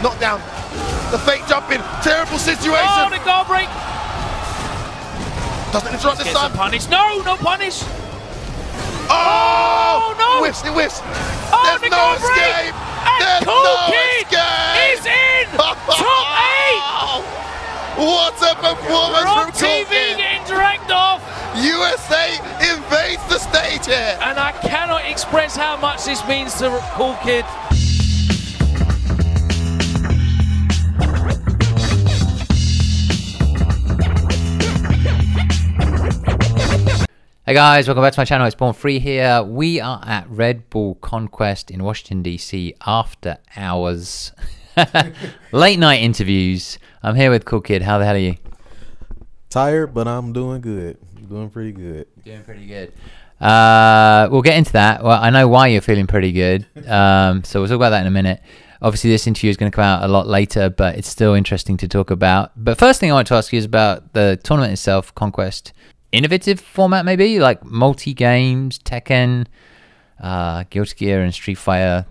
Knocked down. The fake jumping. Terrible situation. Oh, the guard break. Doesn't interrupt this time. Punish. No, no punish. Oh, no. He whiffs. Oh, There's the no guard break. escape. And There's Cool no Kid escape. is in top 8. What a performance We're on from Cool TV Kid. getting dragged off. USA invades the stage here. And I cannot express how much this means to Cool Kid. Hey guys, welcome back to my channel. It's Born Free here. We are at Red Bull Conquest in Washington DC after hours. Late night interviews. I'm here with Cool Kid. How the hell are you? Tired, but I'm doing good. Doing pretty good. Doing pretty good. We'll get into that. Well, I know why you're feeling pretty good. So we'll talk about that in a minute. Obviously, this interview is going to come out a lot later, but it's still interesting to talk about. But first thing I want to ask you is about the tournament itself, Conquest. Innovative format, maybe like multi-games, Tekken, Guilty Gear, and Street Fighter,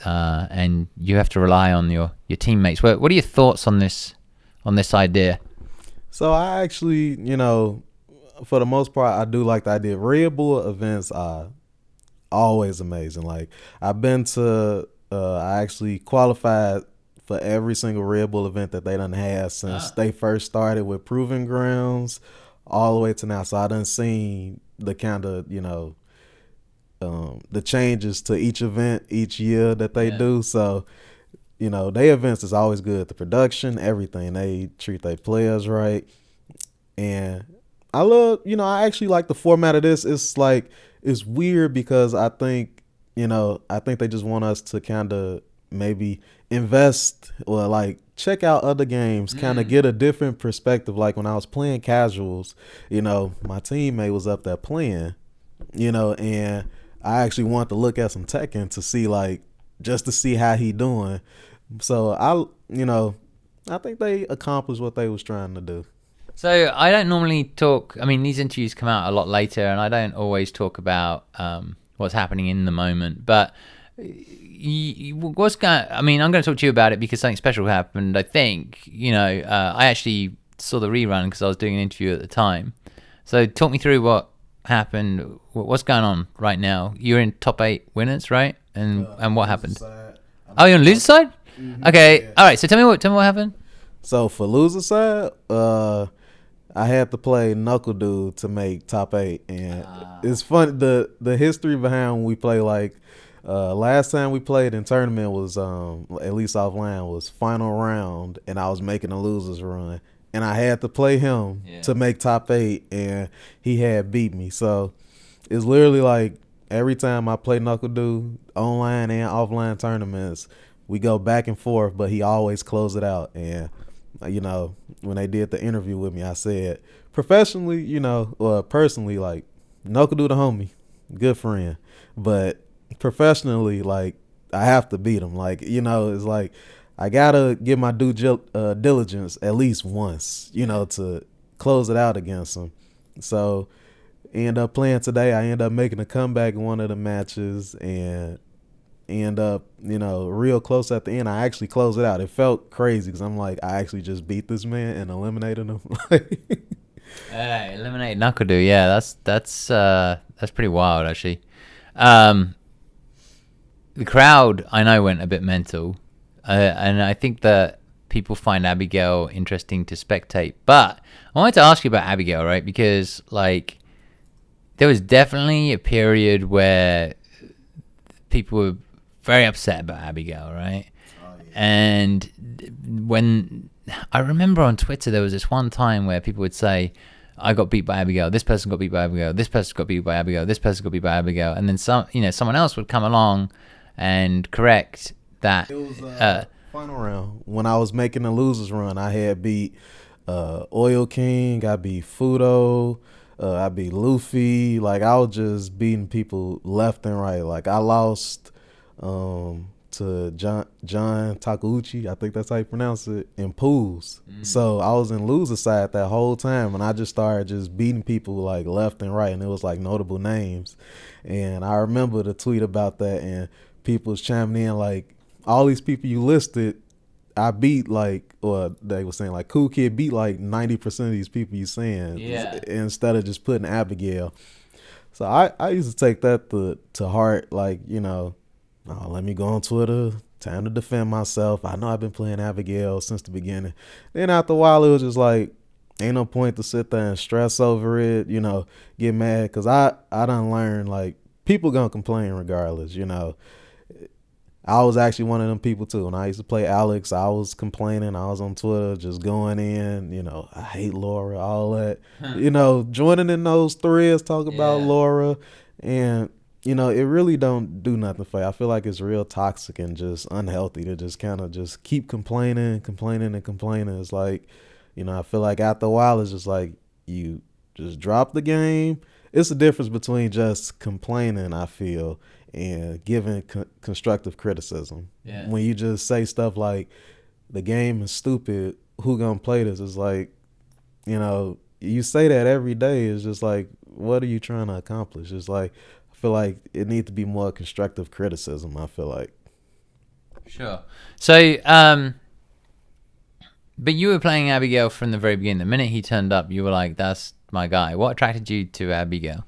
and you have to rely on your teammates. What are your thoughts on this idea? So I actually, for the most part, I do like the idea. Red Bull events are always amazing. Like I've been to, I actually qualified for every single Red Bull event that they done had since they first started with Proving Grounds all the way to now. So I done seen the kind of, the changes to each event each year that they do. So, their events is always good. The production, everything. They treat their players right. And I love, I actually like the format of this. It's like, it's weird because I think they just want us to kind of maybe invest or like check out other games, kind of get a different perspective. Like when I was playing casuals, my teammate was up there playing, and I actually wanted to look at some Tekken to see, like, just to see how he doing. So I think they accomplished what they was trying to do. So I don't normally talk. I mean, these interviews come out a lot later, and I don't always talk about what's happening in the moment. But what's going? I mean, I'm going to talk to you about it because something special happened. I think I actually saw the rerun because I was doing an interview at the time. So talk me through what happened. What's going on right now? You're in top 8 winners, right? And what happened? Oh, you're on loser side. Okay, yeah. All right. So tell me what happened. So for loser side, I had to play Knuckle Dude to make top 8, and it's fun. The history behind when we play, like, last time we played in tournament was at least offline was final round, and I was making a losers run, and I had to play him to make top 8, and he had beat me. So it's literally like every time I play Knuckle Dude, online and offline tournaments, we go back and forth, but he always close it out. And when they did the interview with me, I said professionally, or personally, like, Knuckle Dude the homie, good friend, but professionally, like, I have to beat him. Like, it's like I gotta get my due diligence at least once, to close it out against him. So end up playing today. I end up making a comeback in one of the matches and end up, real close at the end. I actually closed it out. It felt crazy because I'm like, I actually just beat this man and eliminated him. Eliminate Knuckle Dude. Yeah, that's pretty wild, actually. The crowd, I know, went a bit mental, and I think that people find Abigail interesting to spectate. But I wanted to ask you about Abigail, right? Because, like, there was definitely a period where people were very upset about Abigail, right? Oh, yeah. And when I remember on Twitter, there was this one time where people would say, I got beat by Abigail, this person got beat by Abigail, this person got beat by Abigail, this person got beat by Abigail, and then someone else would come along and correct that. It was final round. When I was making the losers run, I had beat Oil King, I beat Fudo, I beat Luffy. Like, I was just beating people left and right. Like, I lost to John Takeuchi, I think that's how you pronounce it, in pools. So I was in loser side that whole time, and I just started just beating people like left and right, and it was like notable names. And I remember the tweet about that, and people was chiming in like, all these people you listed, I beat like, or they were saying like, Cool Kid beat like 90% of these people you saying, instead of just putting Abigail. So I used to take that to heart, like, you know, oh, let me go on Twitter, time to defend myself. I know I've been playing Abigail since the beginning. Then after a while, it was just like, ain't no point to sit there and stress over it, you know, get mad, because I done learned, like, people gonna complain regardless, you know. I was actually one of them people too. When I used to play Alex, I was complaining. I was on Twitter just going in, you know, I hate Laura, all that. You know, joining in those threads, talking about Laura. And, you know, it really don't do nothing for you. I feel like it's real toxic and just unhealthy to just kind of just keep complaining. It's like, you know, I feel like after a while, it's just like you just drop the game. It's the difference between just complaining, I feel, and giving constructive criticism. Yeah. When you just say stuff like, the game is stupid, who gonna play this? It's like, you know, you say that every day. It's just like, what are you trying to accomplish? It's like, I feel like it needs to be more constructive criticism, I feel like. Sure. So, but you were playing Abigail from the very beginning. The minute he turned up, you were like, that's my guy. What attracted you to Abigail?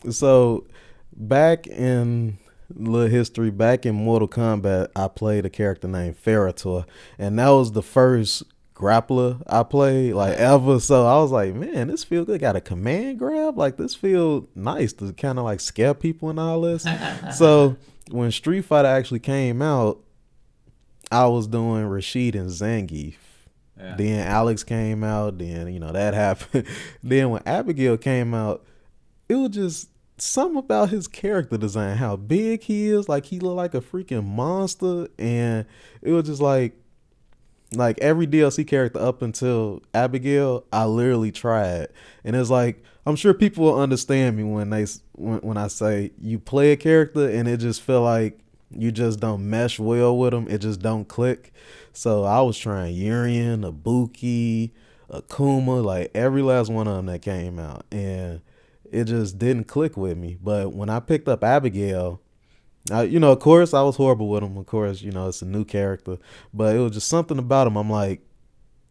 So, back in little history, back in Mortal Kombat, I played a character named Ferrator, and that was the first grappler I played, like, ever. So I was like, man, this feel good. Got a command grab, like, this feel nice to kind of like scare people and all this. So when Street Fighter actually came out, I was doing Rashid and Zangief. Yeah. Then Alex came out, then, you know, that happened. Then when Abigail came out, it was just something about his character design, how big he is, like, he looked like a freaking monster. And it was just like every DLC character up until Abigail, I literally tried. And it's like, I'm sure people will understand me when I say you play a character and it just feel like you just don't mesh well with them, it just don't click. So I was trying Urian, Ibuki, Akuma, like every last one of them that came out, and it just didn't click with me. But when I picked up Abigail, you know, of course I was horrible with him. Of course, you know, it's a new character, but it was just something about him. I'm like,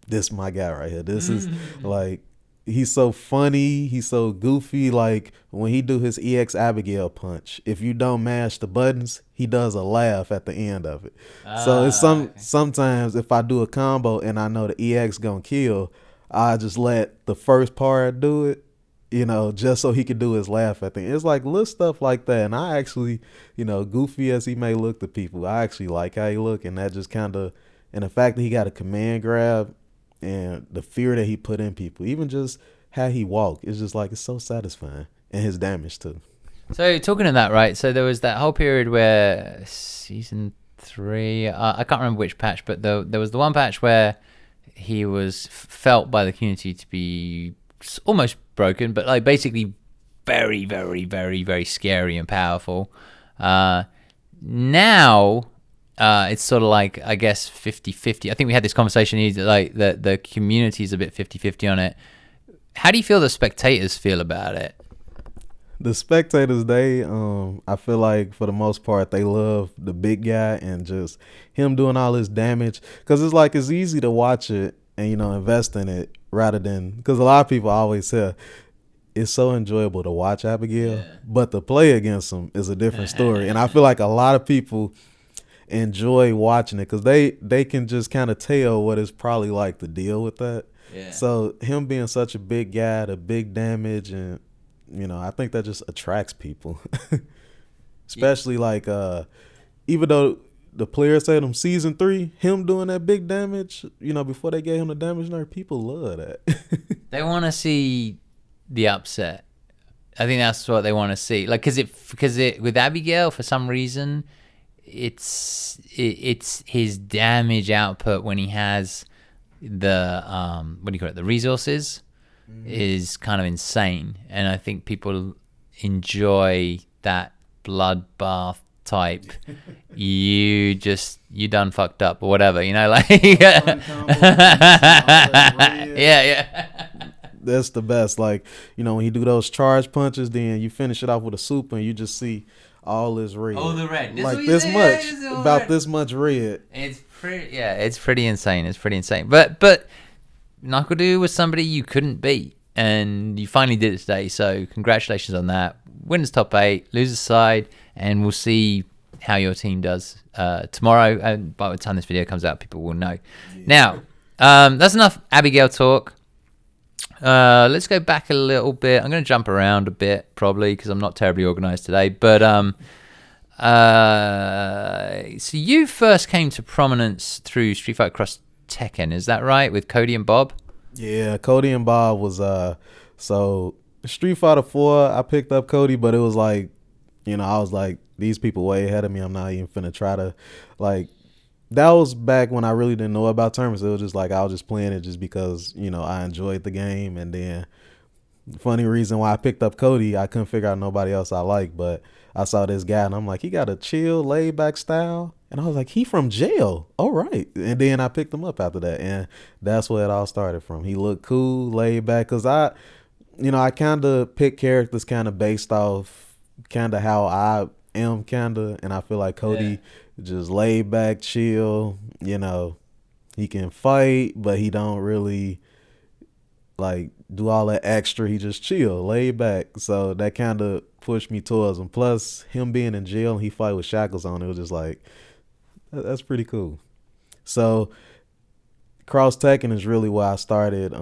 this is my guy right here. This is like, he's so funny, he's so goofy. Like when he do his EX Abigail punch, if you don't mash the buttons, he does a laugh at the end of it. So it's sometimes if I do a combo and I know the EX gonna kill, I just let the first part do it, you know, just so he could do his laugh at the end. It's like little stuff like that. And I actually, you know, goofy as he may look to people, I actually like how he look, and that just kind of, and the fact that he got a command grab and the fear that he put in people, even just how he walked, it's just like, it's so satisfying. And his damage too. So talking of that, right, so there was that whole period where season 3, I can't remember which patch, but there was the one patch where he was felt by the community to be almost broken, but like basically very, very, very, very scary and powerful. Now it's sort of like, I guess, 50-50. I think we had this conversation, like the community is a bit 50-50 on it. How do you feel the spectators feel about it? The spectators, they I feel like for the most part they love the big guy and just him doing all this damage, because it's like, it's easy to watch it and, you know, invest in it, rather than, because a lot of people always say it's so enjoyable to watch Abigail, but to play against him is a different story. And I feel like a lot of people enjoy watching it because they can just kind of tell what it's probably like to deal with that. So him being such a big guy, the big damage, and, you know, I think that just attracts people. Especially like even though the players said him season 3, him doing that big damage, you know, before they gave him the damage nerf, people love that. They want to see the upset. I think that's what they want to see. Like, because it with Abigail, for some reason, it's his damage output when he has the what do you call it, the resources, is kind of insane. And I think people enjoy that bloodbath type. you done fucked up or whatever, you know, like yeah. That's the best. Like, you know, when you do those charge punches, then you finish it off with a super, and you just see all this red. All the red. That's like what you this say, much, yeah, it's all about red. this much red. It's pretty insane. It's pretty insane. But Knuckle was somebody you couldn't beat, and you finally did it today. So congratulations on that. Winners top 8, losers side, and we'll see how your team does tomorrow. And by the time this video comes out, people will know. Yeah. Now, that's enough Abigail talk. Let's go back a little bit. I'm going to jump around a bit, probably, because I'm not terribly organized today. But so you first came to prominence through Street Fighter Cross Tekken, is that right? With Cody and Bob? Yeah, Cody and Bob was so Street Fighter 4. I picked up Cody, but it was like, I was like, these people way ahead of me. I'm not even finna try to like. That was back when I really didn't know about tournaments. It was just like I was just playing it just because, I enjoyed the game. And then funny reason why I picked up Cody, I couldn't figure out nobody else I like, but I saw this guy and I'm like, he got a chill, laid back style. And I was like, he from jail. All right. And then I picked him up after that. And that's where it all started from. He looked cool, laid back. Cause I kind of pick characters kind of based off kind of how I am kind of. And I feel like Cody just laid back, chill, he can fight, but he don't really like do all that extra. He just chill, laid back. So that kind of pushed me towards him. Plus him being in jail and he fight with shackles on, it was just like, that's pretty cool. So Cross Tekken is really where I started,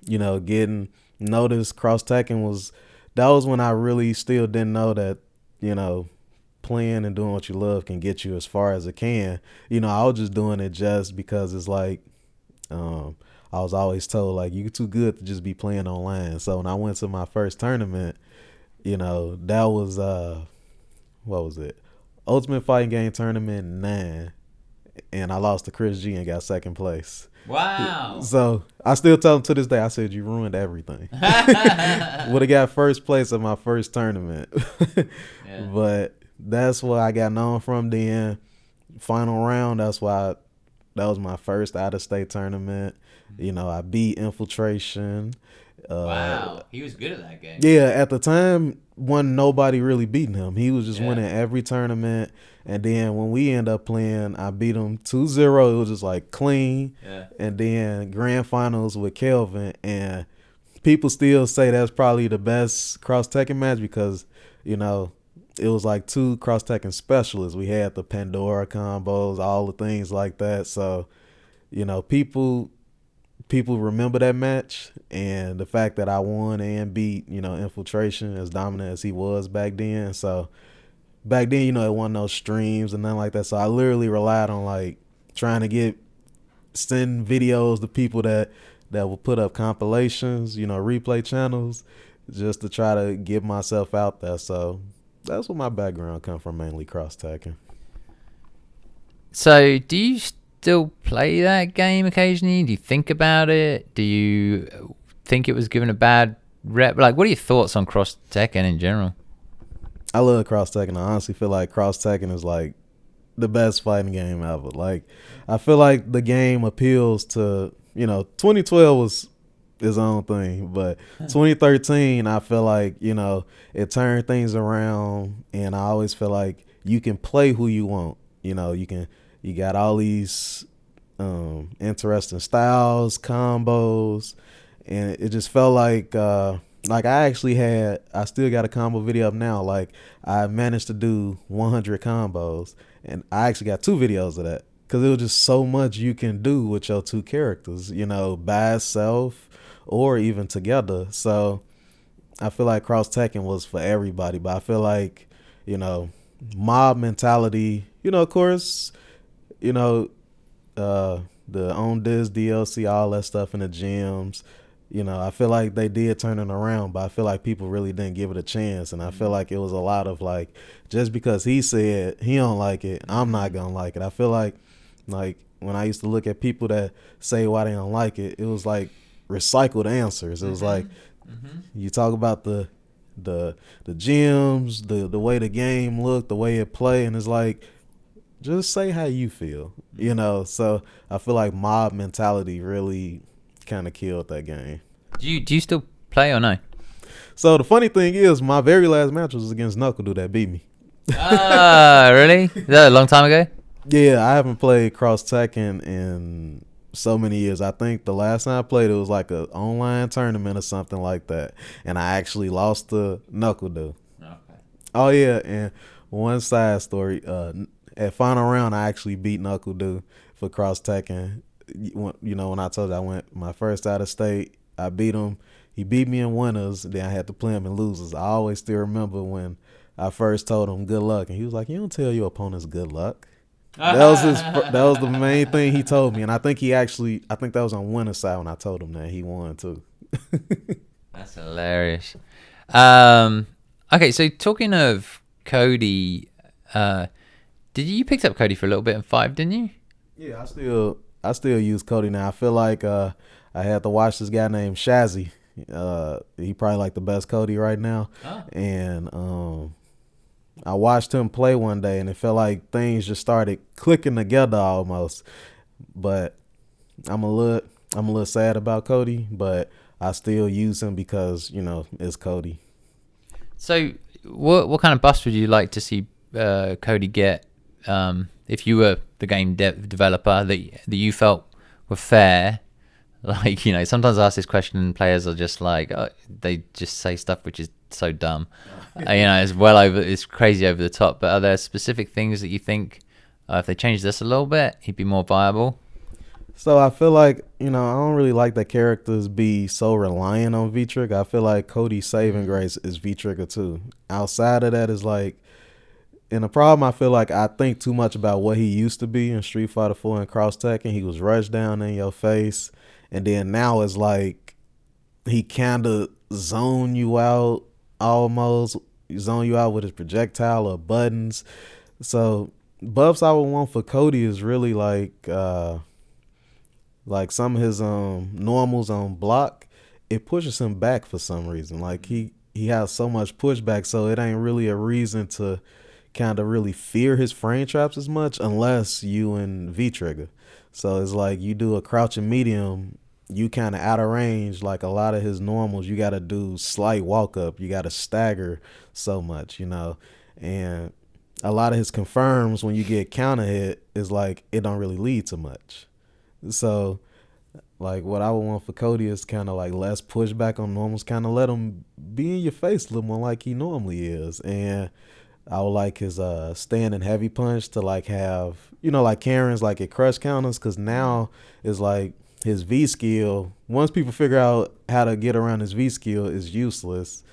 getting noticed. Cross Tekken that was when I really still didn't know that, playing and doing what you love can get you as far as it can. I was just doing it just because it's like, I was always told like, you're too good to just be playing online. So when I went to my first tournament, that was, what was it? Ultimate Fighting Game Tournament 9. And I lost to Chris G and got second place. Wow. So I still tell him to this day, I said, you ruined everything. Would have got first place at my first tournament. Yeah. But that's what I got known from. Then final round, that was my first out-of-state tournament. I beat Infiltration. Wow. He was good at that game. Yeah, at the time, wasn't nobody really beating him. He was just winning every tournament. And then when we end up playing, I beat him 2-0. It was just like clean. Yeah. And then grand finals with Kelvin. And people still say that's probably the best Cross Tekken match because, it was like 2 Cross Tekken specialists. We had the Pandora combos, all the things like that. So, people remember that match, and the fact that I won and beat, Infiltration as dominant as he was back then. So back then, it wasn't no streams and nothing like that. So I literally relied on like trying to send videos to people that will put up compilations, replay channels, just to try to get myself out there. So that's where my background come from, mainly Cross Tekken. So do you still play that game occasionally? Do you think about it? Do you think it was given a bad rep? Like, what are your thoughts on Cross Tekken in general? I love Cross Tekken. I honestly feel like Cross Tekken is like the best fighting game ever. Like, I feel like the game appeals to, 2012 was its own thing, but 2013, I feel like, it turned things around, and I always feel like you can play who you want. You got all these interesting styles, combos, and it just felt like I still got a combo video up now. Like, I managed to do 100 combos, and I actually got 2 videos of that because it was just so much you can do with your 2 characters, by itself or even together. So I feel like Cross Tekken was for everybody, but I feel like, mob mentality, of course, the On This DLC, all that stuff in the gyms, I feel like they did turn it around, but I feel like people really didn't give it a chance. And I feel like it was a lot of like, just because he said he don't like it, I'm not gonna like it. I feel like when I used to look at people that say why they don't like it, it was like recycled answers. It was like, you talk about the gyms, the way the game looked, the way it played, and it's like, just say how you feel, So I feel like mob mentality really kind of killed that game. Do you still play or no? So the funny thing is, my very last match was against Knuckle Dude that beat me. Really? Is that a long time ago? Yeah, I haven't played Cross Tekken in so many years. I think the last time I played, it was like an online tournament or something like that, and I actually lost to Knuckle Dude. Okay. Oh yeah, and one side story. At final round, I actually beat Knuckle Dude for Cross Tekken. You know, when I told you I went my first out of state, I beat him. He beat me in winners. Then I had to play him in losers. I always still remember when I first told him good luck, and he was like, "You don't tell your opponents good luck." That was the main thing he told me, and I think that was on winner's side when I told him that he won too. That's hilarious. Okay, so talking of Cody, did you picked up Cody for a little bit in 5, didn't you? Yeah, I still use Cody now. I feel like I had to watch this guy named Shazzy. He probably like the best Cody right now, and I watched him play one day, and it felt like things just started clicking together almost. But I'm a little sad about Cody, but I still use him because, you know, it's Cody. So what kind of buffs would you like to see Cody get if you were the game developer that you felt were fair? Like, you know, sometimes I ask this question and players are just like, they just say stuff which is so dumb. You know, it's crazy over the top. But are there specific things that you think if they changed this a little bit, he'd be more viable? So I feel like, you know, I don't really like that characters be so reliant on V-Trigger. I feel like Cody's saving grace is V-Trigger too. Outside of that is like, and the problem I feel like I think too much about what he used to be in Street Fighter 4 and Cross Tekken. He was rushed down in your face. And then now it's like he kind of zone you out almost. Zone you out with his projectile or buttons. So buffs I would want for Cody is really like some of his normals on block. It pushes him back for some reason. Like he has so much pushback, so it ain't really a reason to kind of really fear his frame traps as much unless you in V-Trigger. So it's like you do a crouching medium, you kind of out of range. Like a lot of his normals, you got to do slight walk up. You got to stagger so much, you know. And a lot of his confirms when you get counter hit is like it don't really lead to much. So like what I would want for Cody is kind of like less pushback on normals, kind of let him be in your face a little more like he normally is. And I would like his standing heavy punch to like have, you know, like Karen's like it crush counters, because now it's like his V skill, once people figure out how to get around his V skill, is useless.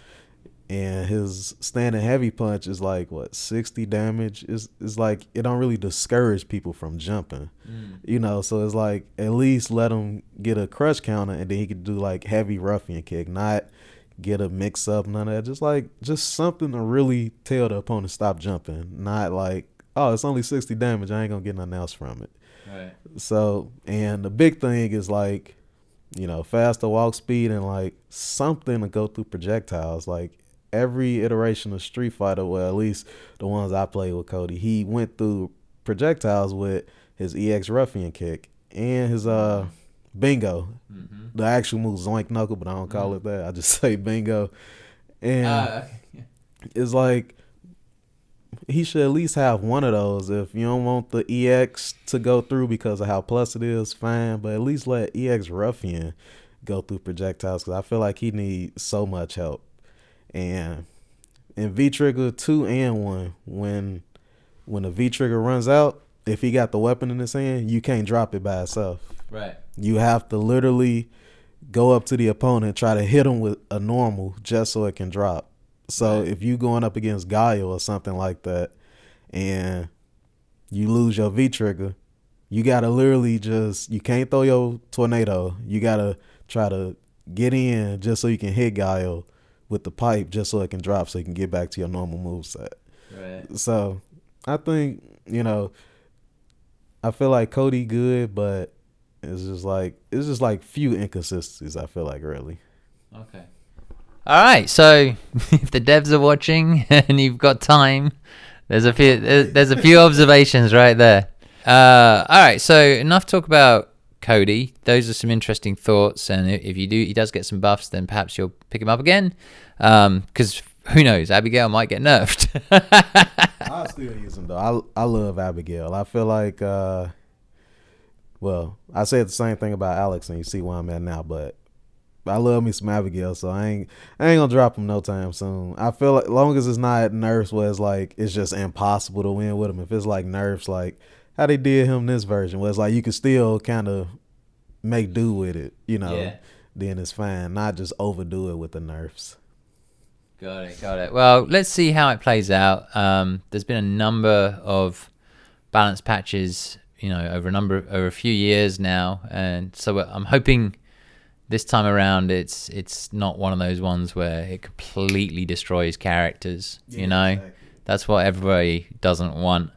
And his standing heavy punch is like what, 60 damage. It's like it don't really discourage people from jumping, you know. So it's like at least let him get a crush counter, and then he could do like heavy ruffian kick, not get a mix up, none of that. Just something to really tell the opponent stop jumping, not like, oh, it's only 60 damage, I ain't gonna get nothing else from it. Right. So, and the big thing is like, you know, faster walk speed and like something to go through projectiles. Like every iteration of Street Fighter, well, at least the ones I played with Cody, he went through projectiles with his EX ruffian kick and his bingo. The actual move Zoink Knuckle, but I don't call it that. I just say bingo. And it's like he should at least have one of those. If you don't want the EX to go through because of how plus it is, fine. But at least let EX Ruffian go through projectiles, because I feel like he needs so much help. And in V-Trigger 2 and 1, when the V-Trigger runs out, if he got the weapon in his hand, you can't drop it by itself. Right. You have to literally go up to the opponent, try to hit him with a normal just so it can drop. So if you going up against Gaio or something like that and you lose your V-Trigger, you got to literally you can't throw your tornado. You got to try to get in just so you can hit Gaio with the pipe just so it can drop so you can get back to your normal moveset. Right. So I think, you know, I feel like Cody good, but it's just like few inconsistencies, I feel like, really. Okay. All right. So if the devs are watching and you've got time, there's a few observations right there. All right. So enough talk about Cody. Those are some interesting thoughts, and if he does get some buffs, then perhaps you'll pick him up again. Because who knows, Abigail might get nerfed. I still use him though. I love Abigail. I feel like, well, I said the same thing about Alex, and you see where I'm at now. But I love me some Abigail, so I ain't gonna drop him no time soon. I feel like, long as it's not nerfs where it's like it's just impossible to win with him. If it's like nerfs, like how they did him this version, where it's like you can still kind of make do with it, then it's fine. Not just overdo it with the nerfs. Got it. Well, let's see how it plays out. There's been a number of balance patches, over a few years now, and so I'm hoping this time around it's not one of those ones where it completely destroys characters. Exactly. That's what everybody doesn't want.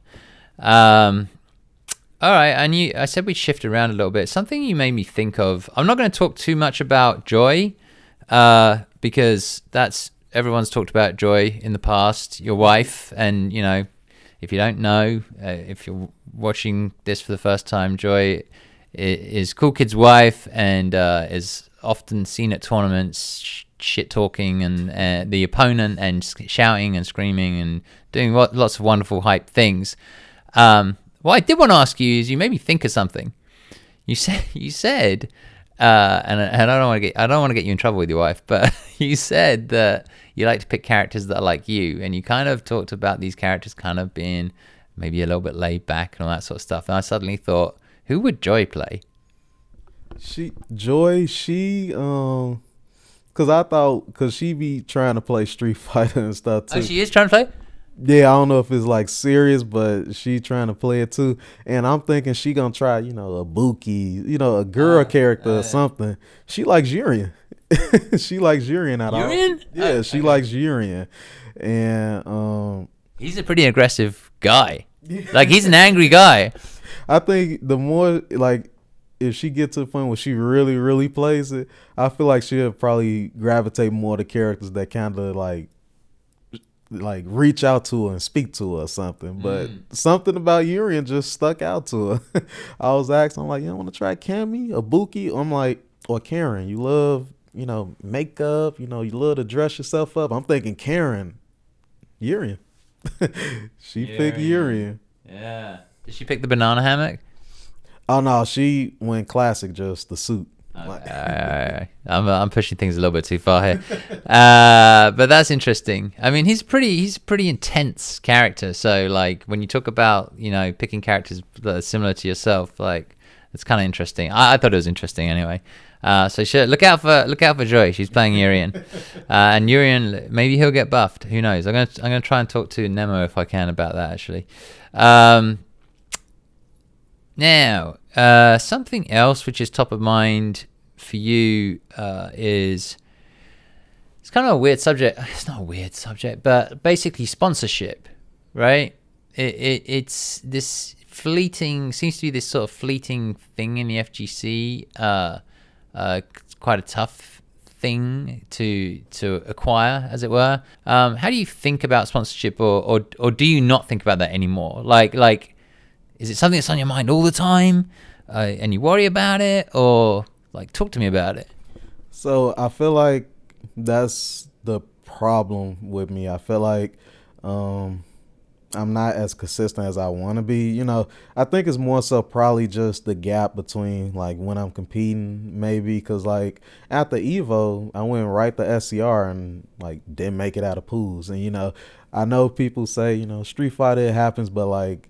All right, I said we'd shift around a little bit. Something you made me think of. I'm not going to talk too much about Joy, because everyone's talked about Joy in the past, your wife, and if you don't know, if you're watching this for the first time, Joy is Cool Kid's wife, and is often seen at tournaments shit talking and the opponent, and shouting and screaming and doing lots of wonderful hype things. What I did want to ask you is, you made me think of something. You said, and I don't want to get you in trouble with your wife, but you said that you like to pick characters that are like you, and you kind of talked about these characters kind of being maybe a little bit laid back and all that sort of stuff. And I suddenly thought, who would Joy play? Because she be trying to play Street Fighter and stuff too. Oh, she is trying to play? Yeah, I don't know if it's like serious, but she trying to play it too. And I'm thinking she gonna try, a Buki, a girl character or something. She likes Xian. She likes Xian out of Xian? Yeah, she likes Xian. And he's a pretty aggressive guy. Like, he's an angry guy. I think the more, like, if she gets to the point where she really, really plays it, I feel like she'll probably gravitate more to characters that kind of like reach out to her and speak to her or something. But something about Urian just stuck out to her. I was asking, I'm like, you want to try Cammy or Buki? I'm like, or Karen, you love, makeup, you love to dress yourself up. I'm thinking Karen, Urian. She picked Urian. Yeah. Did she pick the banana hammock? Oh no, she went classic, just the suit. Okay. I'm pushing things a little bit too far here, but that's interesting. I mean, he's pretty intense character. So like, when you talk about picking characters that are similar to yourself, like, it's kind of interesting. I thought it was interesting anyway. So look out for Joy. She's playing Urian, and Urian, maybe he'll get buffed. Who knows? I'm gonna try and talk to Nemo if I can about that actually. Now, something else which is top of mind for you is, it's kind of a weird subject. It's not a weird subject, but basically sponsorship, right? It's this seems to be this sort of fleeting thing in the FGC. It's quite a tough thing to acquire, as it were. How do you think about sponsorship, or do you not think about that anymore? Like. Is it something that's on your mind all the time, and you worry about it, or like, talk to me about it? So I feel like that's the problem with me. I feel like I'm not as consistent as I want to be. I think it's more so probably just the gap between like when I'm competing, maybe, because like after Evo, I went right to SCR and like didn't make it out of pools. And I know people say Street Fighter, it happens, but like,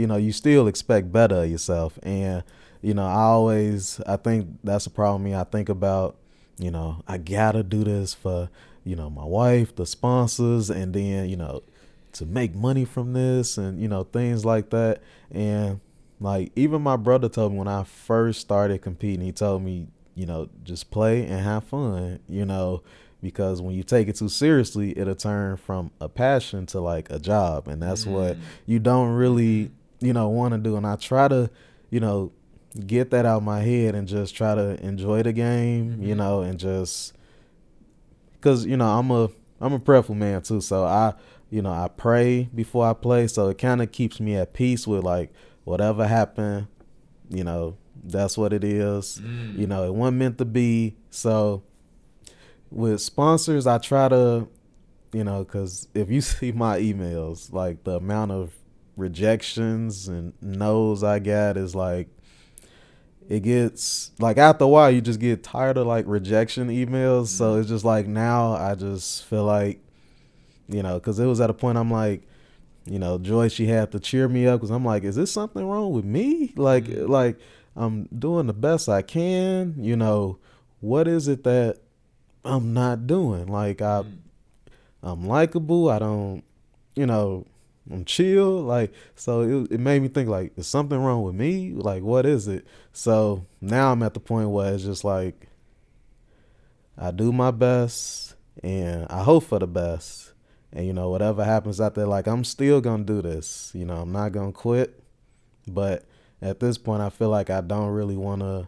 you still expect better of yourself. And, I think that's a problem with me. I think about, I gotta do this for, my wife, the sponsors, and then, to make money from this and, things like that. And like, even my brother told me when I first started competing, he told me, just play and have fun, because when you take it too seriously, it'll turn from a passion to like a job. And that's what you don't really want to do. And I try to get that out of my head and just try to enjoy the game, and just because I'm a prayerful man too, so I pray before I play, so it kind of keeps me at peace with like whatever happened, that's what it is. You know, it wasn't meant to be. So with sponsors, I try to, you know, because if you see my emails, like the amount of rejections and no's I got is like, it gets like after a while you just get tired of like rejection emails. So it's just like now I just feel like, you know, because it was at a point I'm like, you know, Joy, she had to cheer me up because I'm like, is this something wrong with me? Like I'm doing the best I can. You know, what is it that I'm not doing? Like I'm likable. I don't, you know, I'm chill. Like, so it made me think like, is something wrong with me? Like, what is it? So now I'm at the point where it's just like, I do my best and I hope for the best. And, you know, whatever happens out there, like, I'm still going to do this. You know, I'm not going to quit. But at this point, I feel like I don't really want to,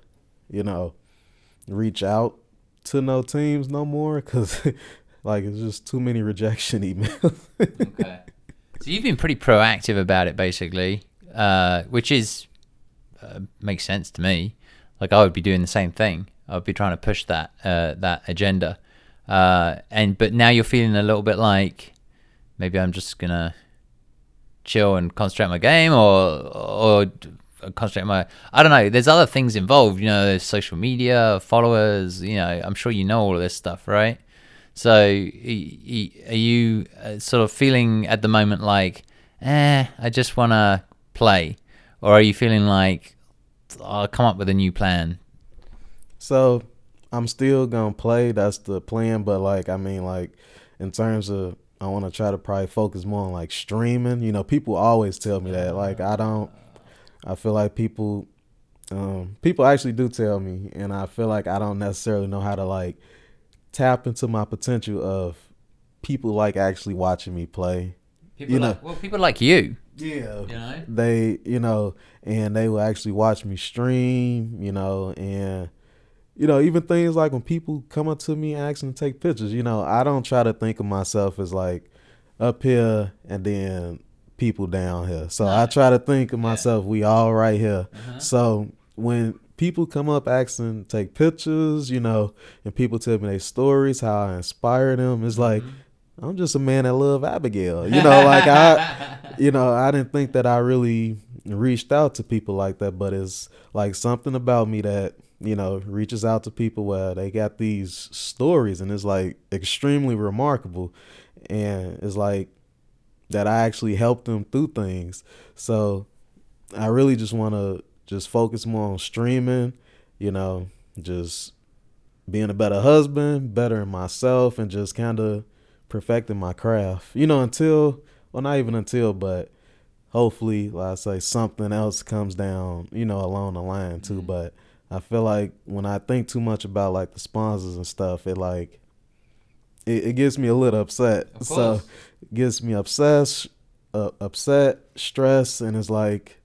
you know, reach out to no teams no more because, like, it's just too many rejection emails. Okay. So you've been pretty proactive about it, basically, which is makes sense to me. Like, I would be doing the same thing. I would be trying to push that that agenda. But now you're feeling a little bit like maybe I'm just gonna chill and concentrate on my game, or concentrate on my, I don't know. There's other things involved, you know. There's social media, followers. You know, I'm sure you know all of this stuff, right? So are you sort of feeling at the moment like, I just want to play, or are you feeling like I'll come up with a new plan? So I'm still gonna play. That's the plan. But like, I mean, like in terms of, I want to try to probably focus more on like streaming. You know, people always tell me that. Like, I feel like people actually do tell me, and I feel like I don't necessarily know how to like tap into my potential of people like actually watching me play. People like you. Yeah. You know? They, you know, and they will actually watch me stream, you know, and you know, even things like when people come up to me asking to take pictures, you know, I don't try to think of myself as like up here and then people down here. So I try to think of myself, we all right here. So when people come up asking to take pictures, you know, and people tell me their stories, how I inspire them, it's like, I'm just a man that love Abigail. You know, like I didn't think that I really reached out to people like that, but it's like something about me that, you know, reaches out to people where they got these stories and it's like extremely remarkable. And it's like that I actually helped them through things. So I really just want to just focus more on streaming, you know, just being a better husband, bettering myself, and just kind of perfecting my craft, you know, not even until, but hopefully, like I say, something else comes down, you know, along the line too. But I feel like when I think too much about like the sponsors and stuff, it like it gets me a little upset. So it gets me upset, stressed, and it's like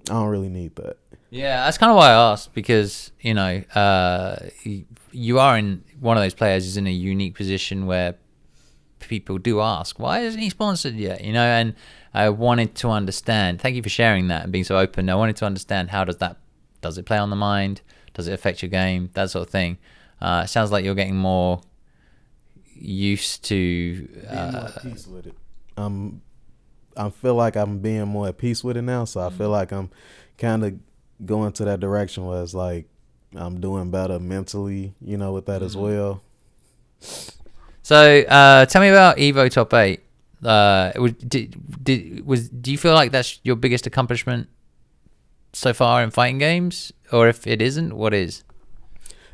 I don't really need that. Yeah, that's kind of why I asked, because you know, you are in one of those players who's in a unique position where people do ask, why isn't he sponsored yet? You know, and I wanted to understand. Thank you for sharing that and being so open. I wanted to understand, how does it play on the mind? Does it affect your game? That sort of thing. It sounds like you're getting more used to being more at peace with it. I feel like I'm being more at peace with it now. So I feel like I'm kind of going to that direction where it's like I'm doing better mentally, you know, with that as well. So tell me about Evo Top 8. Do you feel like that's your biggest accomplishment so far in fighting games? Or if it isn't, what is?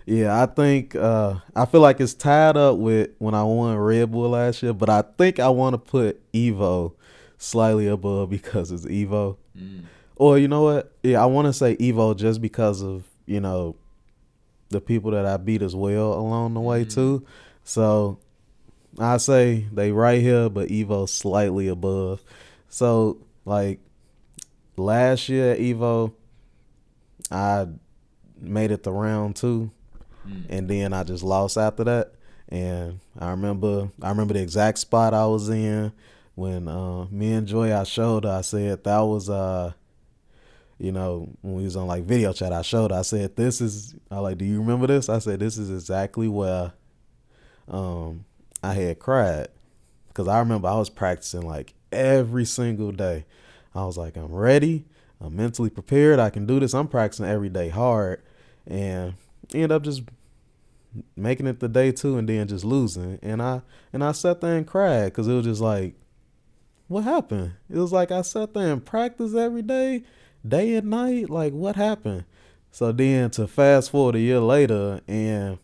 Yeah, I think I feel like it's tied up with when I won Red Bull last year, but I think I want to put Evo slightly above because it's Evo. Or you know what? Yeah, I want to say Evo just because of, you know, the people that I beat as well along the way too. So I say they right here, but Evo slightly above. So like last year at Evo, I made it to round 2, and then I just lost after that. And I remember the exact spot I was in when me and Joy, I showed her. I said that was when we was on like video chat, I showed her, I said, do you remember this? I said, this is exactly where I had cried. Because I remember I was practicing like every single day. I was like, I'm ready. I'm mentally prepared. I can do this. I'm practicing every day hard. And ended up just making it to day 2 and then just losing. And I sat there and cried because it was just like, what happened? It was like I sat there and practiced every day and night. Like, what happened? So then to fast forward a year later, and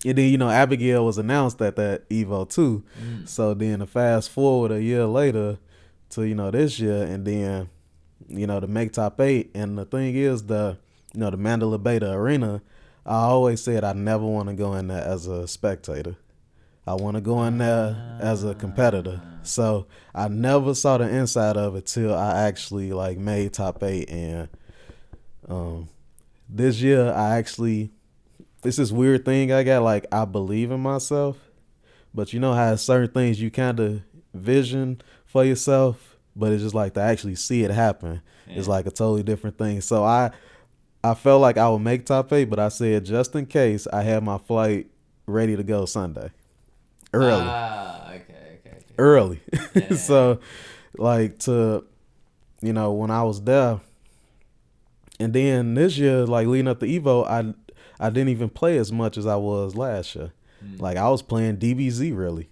then, Abigail was announced at that Evo too. So then to fast forward a year later to, this year, and then, to make top 8. And the thing is, the Mandalay Beta Arena, I always said I never want to go in there as a spectator. I want to go in there as a competitor. So I never saw the inside of it till I actually like made top 8. And this year it's this weird thing I got, like I believe in myself, but you know how certain things you kind of vision for yourself, but it's just like to actually see it happen. Yeah. It's like a totally different thing. So I felt like I would make top 8, but I said just in case I had my flight ready to go Sunday. Early. Okay. Early. Yeah. So like when I was there, and then this year, like leading up to Evo, I didn't even play as much as I was last year. Like I was playing DBZ really.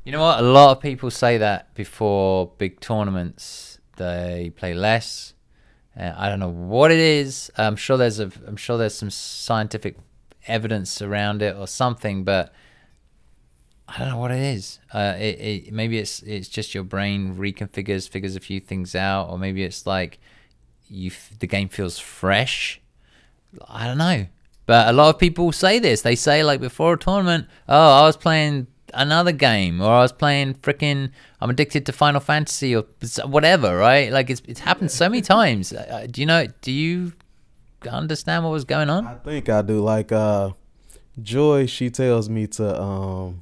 You know what? A lot of people say that before big tournaments, they play less. I don't know what it is. I'm sure there's some scientific evidence around it or something, but I don't know what it is. Maybe it's just your brain figures a few things out, or maybe it's like the game feels fresh. I don't know. But a lot of people say this. They say like before a tournament, oh, I was playing another game, or I was playing I'm addicted to Final Fantasy or whatever, right? Like it's happened so many times. Do you understand what was going on? I think I do. Like Joy, she tells me to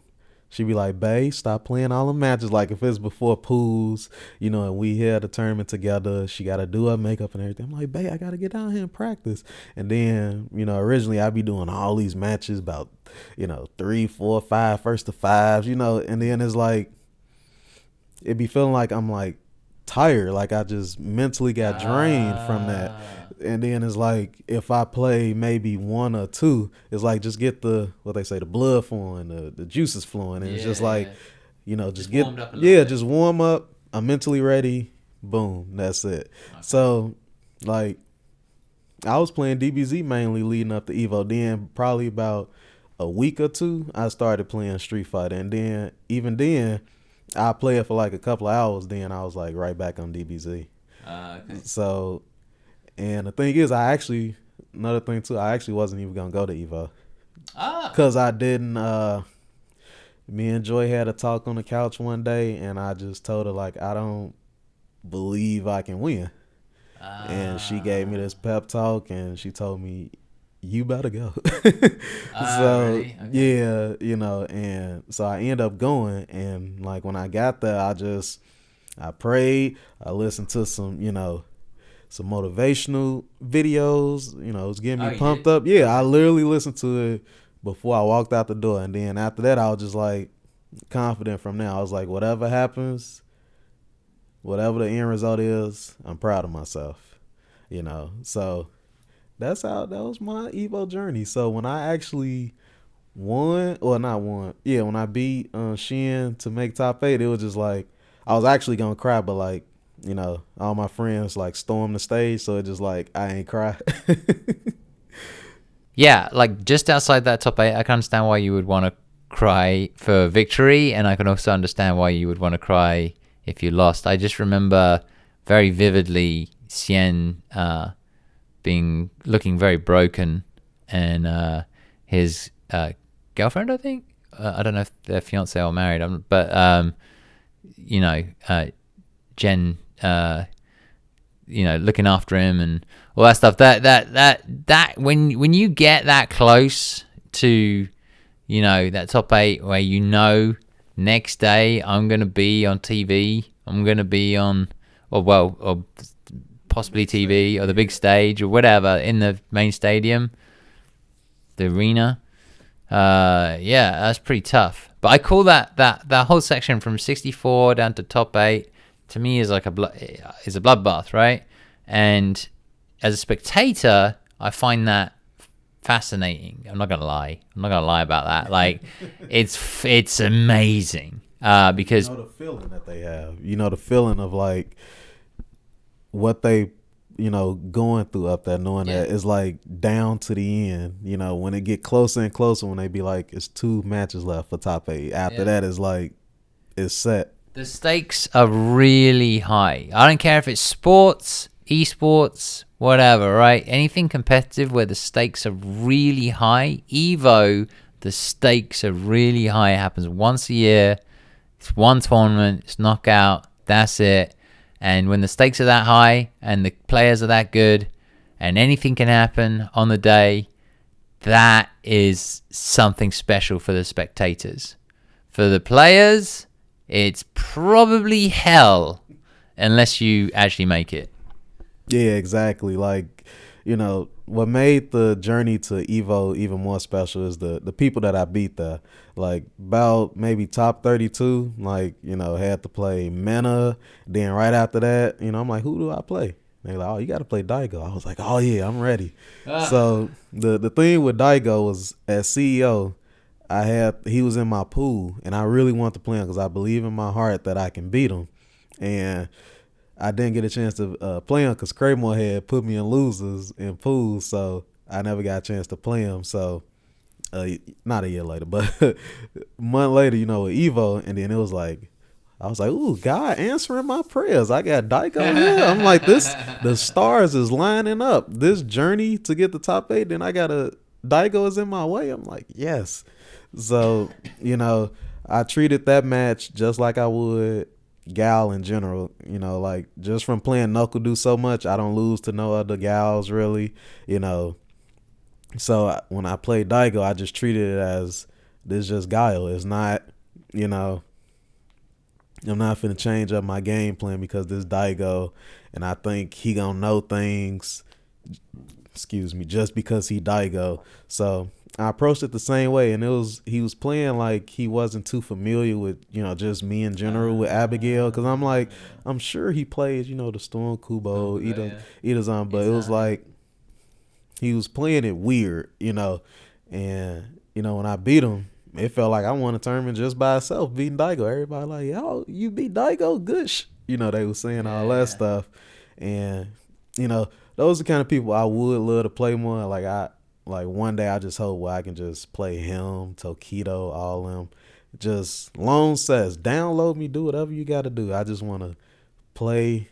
she be like, babe, stop playing all the matches. Like if it's before pools, and we had a tournament together, she got to do her makeup and everything. I'm like, babe, I got to get down here and practice. And then, originally I'd be doing all these matches about, 3, 4, 5, first to 5s, and then it's like, it be feeling like I'm like tired. Like I just mentally got drained from that. And then it's like, if I play maybe 1 or 2, it's like just get the blood flowing, the juices flowing. And it's just like, just just warm up. I'm mentally ready. Boom. That's it. Okay. So like I was playing DBZ mainly leading up to Evo. Then probably about a week or 2, I started playing Street Fighter. And then even then I play it for like a couple of hours. Then I was like right back on DBZ. Okay. So, and the thing is, another thing too, I actually wasn't even going to go to Evo. Because I didn't, me and Joy had a talk on the couch one day, and I just told her, like, I don't believe I can win. And she gave me this pep talk, and she told me, you better go. So, really? Okay. yeah, and so I ended up going, and like when I got there, I prayed, I listened to some motivational videos, it was getting me pumped up. Yeah, I literally listened to it before I walked out the door. And then after that, I was just like confident from there. I was like, whatever happens, whatever the end result is, I'm proud of myself, So that was my Evo journey. So when I actually when I beat Xian to make top 8, it was just like, I was actually going to cry, but like, all my friends like stormed the stage, so it just like I ain't cry. Yeah, like just outside that top 8, I can understand why you would want to cry for victory, and I can also understand why you would want to cry if you lost. I just remember very vividly Xian looking very broken, and his girlfriend, I think, I don't know if they're fiance or married, but Jen, looking after him and all that stuff. That when you get that close to, that top 8 where next day I'm gonna be on TV, I'm gonna be on, or possibly TV or the big stage or whatever in the main stadium, the arena. Yeah, that's pretty tough. But I call that whole section from 64 down to top 8 to me is like a bloodbath, right? And as a spectator, I find that fascinating. I'm not gonna lie about that. Like, it's amazing because you know the feeling that they have. You know the feeling of like what they, you know, going through up there, knowing that it's like down to the end. You know, when it get closer and closer, when they be like, it's 2 matches left for top 8. After that, it's like it's set. The stakes are really high. I don't care if it's sports, esports, whatever, right? Anything competitive where the stakes are really high. Evo, the stakes are really high. It happens once a year. It's one tournament. It's knockout. That's it. And when the stakes are that high and the players are that good and anything can happen on the day, that is something special for the spectators. For the players, it's probably hell unless you actually make it. Yeah, exactly. Like, you know, what made the journey to Evo even more special is the people that I beat there. Like, about maybe top 32, like, you know, had to play Mena. Then right after that, you know, I'm like, who do I play? They're like, oh, you got to play Daigo. I was like, oh, yeah, I'm ready. So the thing with Daigo was, as CEO, he was in my pool, and I really wanted to play him because I believe in my heart that I can beat him. And I didn't get a chance to play him because Craymore had put me in losers in pools, so I never got a chance to play him. So, not a year later, but a month later, you know, with Evo, and then it was like, I was like, ooh, God answering my prayers. I got Daigo here. I'm like, the stars is lining up. This journey to get the top 8, then I got Daigo is in my way. I'm like, yes. So, you know, I treated that match just like I would Gal in general. You know, like, just from playing Knuckle Do so much, I don't lose to no other gals really, you know. So when I played Daigo, I just treated it as this just Guile. It's not, you know, I'm not finna change up my game plan because this Daigo, and I think he gonna know things, just because he Daigo. So I approached it the same way, and he was playing like he wasn't too familiar with, you know, just me in general with Abigail, because I'm like, I'm sure he plays, you know, the Storm Kubo, Itazan, but it was like he was playing it weird, you know, and, you know, when I beat him, it felt like I won a tournament just by itself, beating Daigo. Everybody like, yo, you beat Daigo? Good you know, they were saying all that stuff. And, you know, those are the kind of people I would love to play more. Like one day I just hope where I can just play him, Tokido, all them. Just long sets. Download me, do whatever you got to do. I just want to play,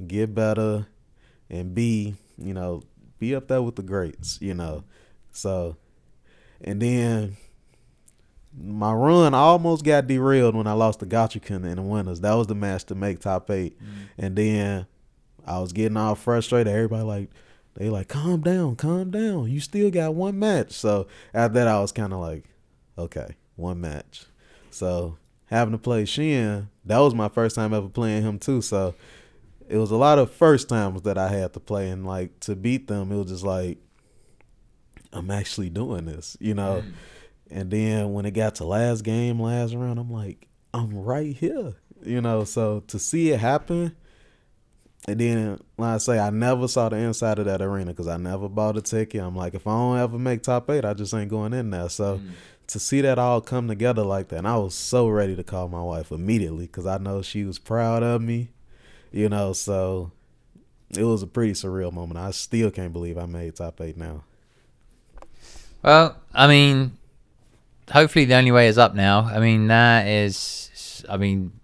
get better, and be up there with the greats, you know. So, and then my run almost got derailed when I lost to Gachiken in the winners. That was the match to make top 8. And then I was getting all frustrated. Everybody they calm down. You still got one match. So after that, I was kind of like, okay, one match. So having to play Xian, that was my first time ever playing him too. So it was a lot of first times that I had to play, and like to beat them, it was just like, I'm actually doing this, you know. And then when it got to last round, I'm like, I'm right here, you know. So to see it happen, and then like I say, I never saw the inside of that arena because I never bought a ticket. I'm like, if I don't ever make top 8, I just ain't going in there. So to see that all come together like that, and I was so ready to call my wife immediately because I know she was proud of me, you know. So it was a pretty surreal moment. I still can't believe I made top 8 now. Well, I mean, hopefully the only way is up now. I mean,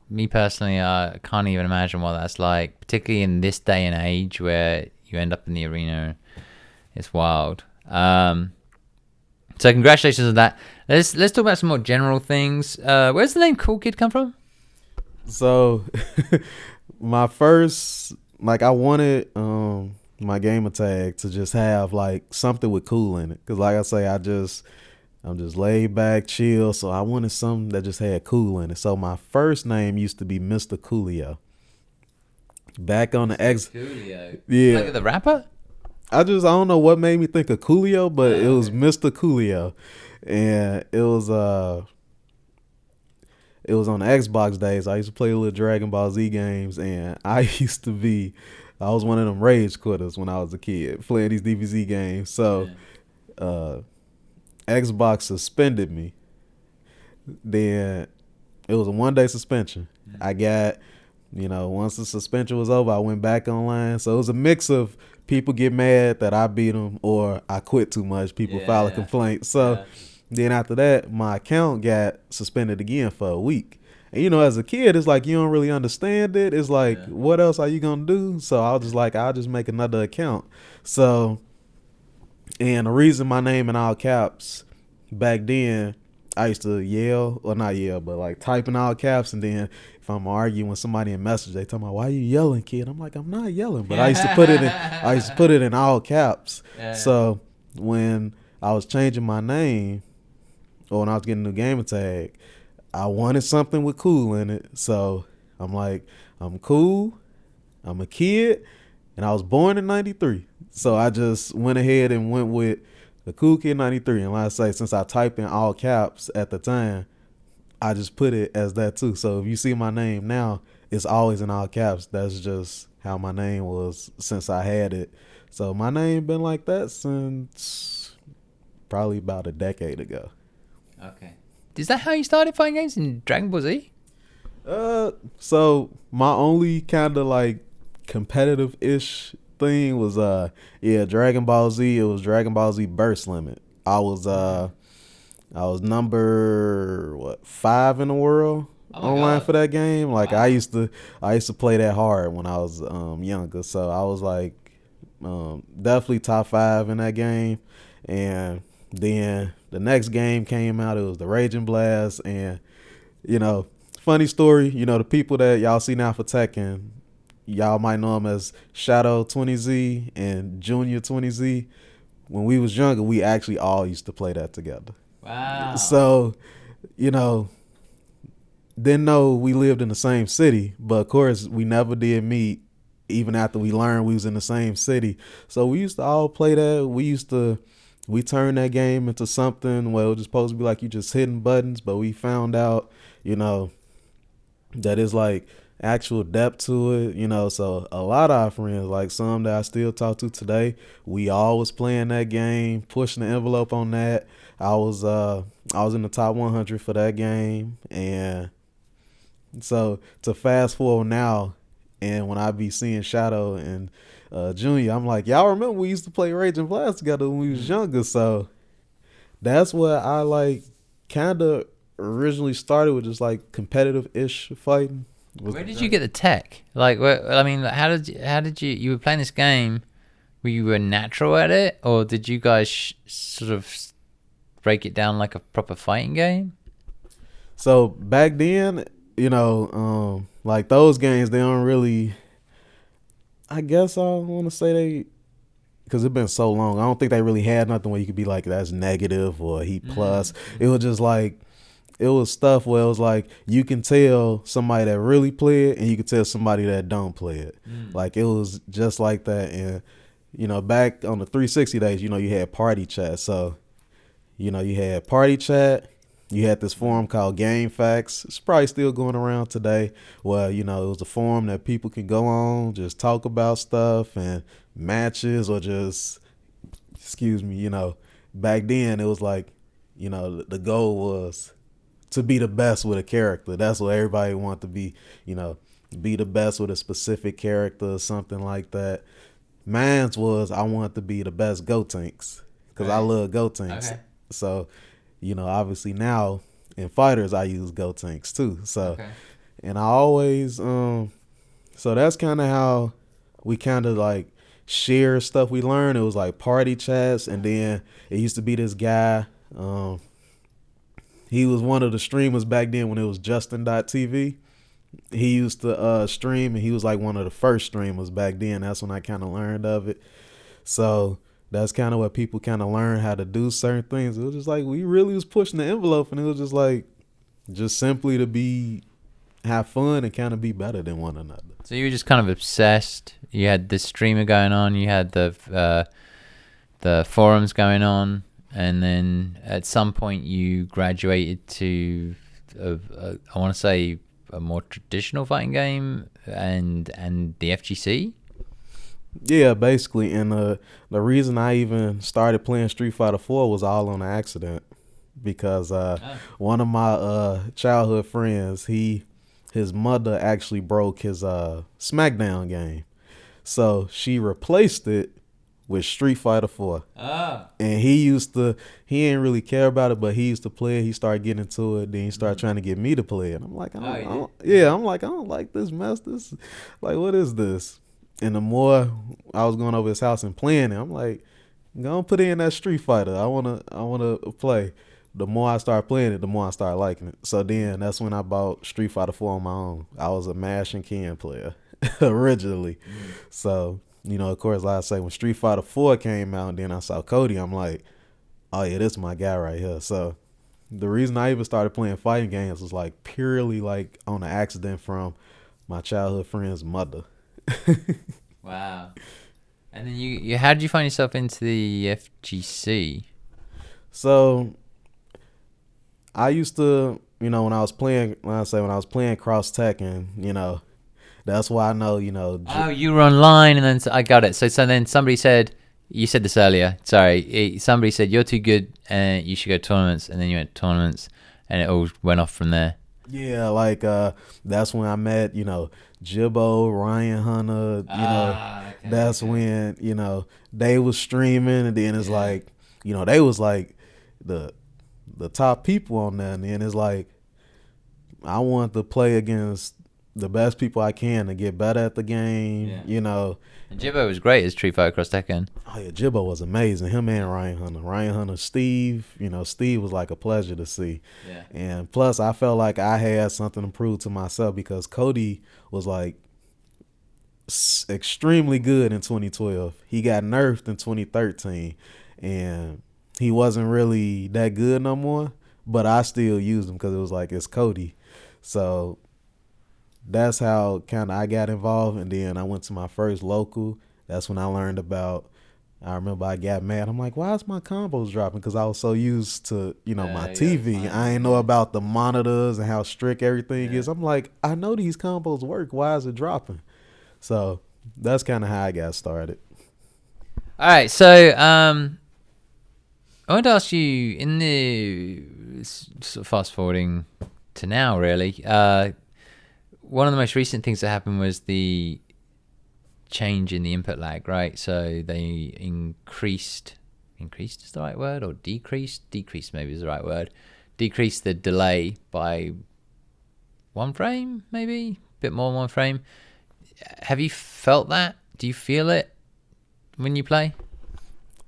me personally, I can't even imagine what that's like, particularly in this day and age where you end up in the arena. It's wild. So congratulations on that. Let's talk about some more general things. Where's the name Cool Kid come from? So my first, I wanted my gamer tag to just have like something with cool in it, because like I say, I'm just laid back, chill, so I wanted something that just had cool in it. So my first name used to be Mr. Coolio, back on the X. Coolio. Yeah. Like the rapper? I don't know what made me think of Coolio, but it was Mr. Coolio, and it was on the Xbox days. I used to play little Dragon Ball Z games, and I was one of them rage quitters when I was a kid playing these DBZ games. So Xbox suspended me. Then it was a 1-day suspension. I got, once the suspension was over, I went back online. So it was a mix of people get mad that I beat them or I quit too much. People file a complaint. So then after that, my account got suspended again for a week. And, as a kid, it's like you don't really understand it. It's like, what else are you going to do? So I was just like, I'll just make another account. So, and the reason my name in all caps back then, I used to yell, or not yell, but like type in all caps. And then if I'm arguing with somebody in message, they tell me, why are you yelling, kid? I'm like, I'm not yelling, but I used to put it in all caps. So when I was changing my name, or when I was getting a new gamer tag, I wanted something with cool in it. So I'm like, I'm cool, I'm a kid, and I was born in 93. So I just went ahead and went with the Cool Kid 93. And like I say, since I typed in all caps at the time, I just put it as that too. So if you see my name now, it's always in all caps. That's just how my name was since I had it. So my name been like that since probably about a decade ago. Okay. Is that how you started playing games in Dragon Ball Z? So my only kind of like competitive-ish thing was Dragon Ball Z. It was Dragon Ball Z Burst Limit. I was number 5 in the world online for that game. Like I used to play that hard when I was younger. So I was like definitely top 5 in that game. And then the next game came out. It was the Raging Blast, and funny story. The people that y'all see now for Tekken, y'all might know them as Shadow 20Z and Junior 20Z. When we was younger, we actually all used to play that together. Wow. So, didn't know we lived in the same city, but of course we never did meet even after we learned we was in the same city. So we used to all play that. We turned that game into something where it was supposed to be like you just hitting buttons, but we found out, that it's like actual depth to it, so a lot of our friends, like some that I still talk to today, we all was playing that game, pushing the envelope on that. I was in the top 100 for that game. And so to fast forward now, and when I be seeing Shadow and Junior, I'm like, y'all remember we used to play Rage and Blast together when we was younger. So that's what I like kind of originally started with, just like competitive-ish fighting. Where did you get the tech? Like, how did you were playing this game? Were you a natural at it, or did you guys sort of break it down like a proper fighting game? So back then, like those games, they don't really, I guess I want to say they, because it's been so long, I don't think they really had nothing where you could be like, that's negative or heat plus. It was just like, it was stuff where it was like, you can tell somebody that really play it and you can tell somebody that don't play it. Like it was just like that. And, back on the 360 days, you had party chat. So, you had party chat. You had this forum called Game Facts. It's probably still going around today. Well, it was a forum that people can go on, just talk about stuff and matches, or just, back then it was like, the goal was to be the best with a character. That's what everybody wanted to be, be the best with a specific character or something like that. Mine's was, I wanted to be the best Gotenks because I love Gotenks. Okay. So, obviously now in fighters, I use Gotenks too. So, and I always, so that's kind of how we kind of like share stuff we learned. It was like party chats. And then it used to be this guy, he was one of the streamers back then when it was Justin.tv. He used to stream, and he was like one of the first streamers back then. That's when I kind of learned of it. So that's kind of what people kind of learn how to do certain things. It was just like, we really was pushing the envelope, and it was just like, just simply to have fun and kind of be better than one another. So you were just kind of obsessed. You had the streamer going on. You had the forums going on, and then at some point you graduated to I want to say a more traditional fighting game and the FGC. Yeah, basically, and the reason I even started playing Street Fighter 4 was all on an accident, because one of my childhood friends, his mother actually broke his SmackDown game, so she replaced it with Street Fighter 4. And he didn't really care about it, but he used to play it. He started getting into it. Then he started trying to get me to play it. I'm like, I don't like this mess. This, like, what is this? And the more I was going over his house and playing it, I'm like, go put in that Street Fighter. I wanna play. The more I started playing it, the more I started liking it. So then that's when I bought Street Fighter 4 on my own. I was a Mash and Ken player originally. So, of course, like I say, when Street Fighter 4 came out and then I saw Cody, I'm like, oh yeah, this is my guy right here. So the reason I even started playing fighting games was like purely like on an accident from my childhood friend's mother. Wow. And then you how did you find yourself into the FGC? So I used to, when I was playing Cross Tekken, that's why I know, Oh, you were online, and then I got it. So then somebody said, you said this earlier. Sorry, somebody said you're too good, and you should go to tournaments. And then you went to tournaments, and it all went off from there. Yeah, like that's when I met, Jibbo, Ryan Hunter. Okay, that's when they was streaming, and then it's like, they was like the top people on there, and then it's like I want to play against the best people I can to get better at the game. And Jibbo was great as Street Fighter Cross Tekken. Oh yeah, Jibbo was amazing. Him and Ryan Hunter, Steve. Steve was like a pleasure to see. Yeah. And plus, I felt like I had something to prove to myself, because Cody was like extremely good in 2012. He got nerfed in 2013, and he wasn't really that good no more. But I still used him because it was like, it's Cody. So that's how kind of I got involved. And then I went to my first local. That's when I learned about, I remember I got mad. I'm like, why is my combos dropping? Because I was so used to, my TV. I ain't know about the monitors and how strict everything is. I'm like, I know these combos work. Why is it dropping? So that's kind of how I got started. All right, so I want to ask you, in the sort of fast forwarding to now, really, one of the most recent things that happened was the change in the input lag, right? So they increased is the right word, or decreased maybe is the right word, decreased the delay by 1 frame, maybe a bit more than 1 frame. Have you felt that? Do you feel it when you play?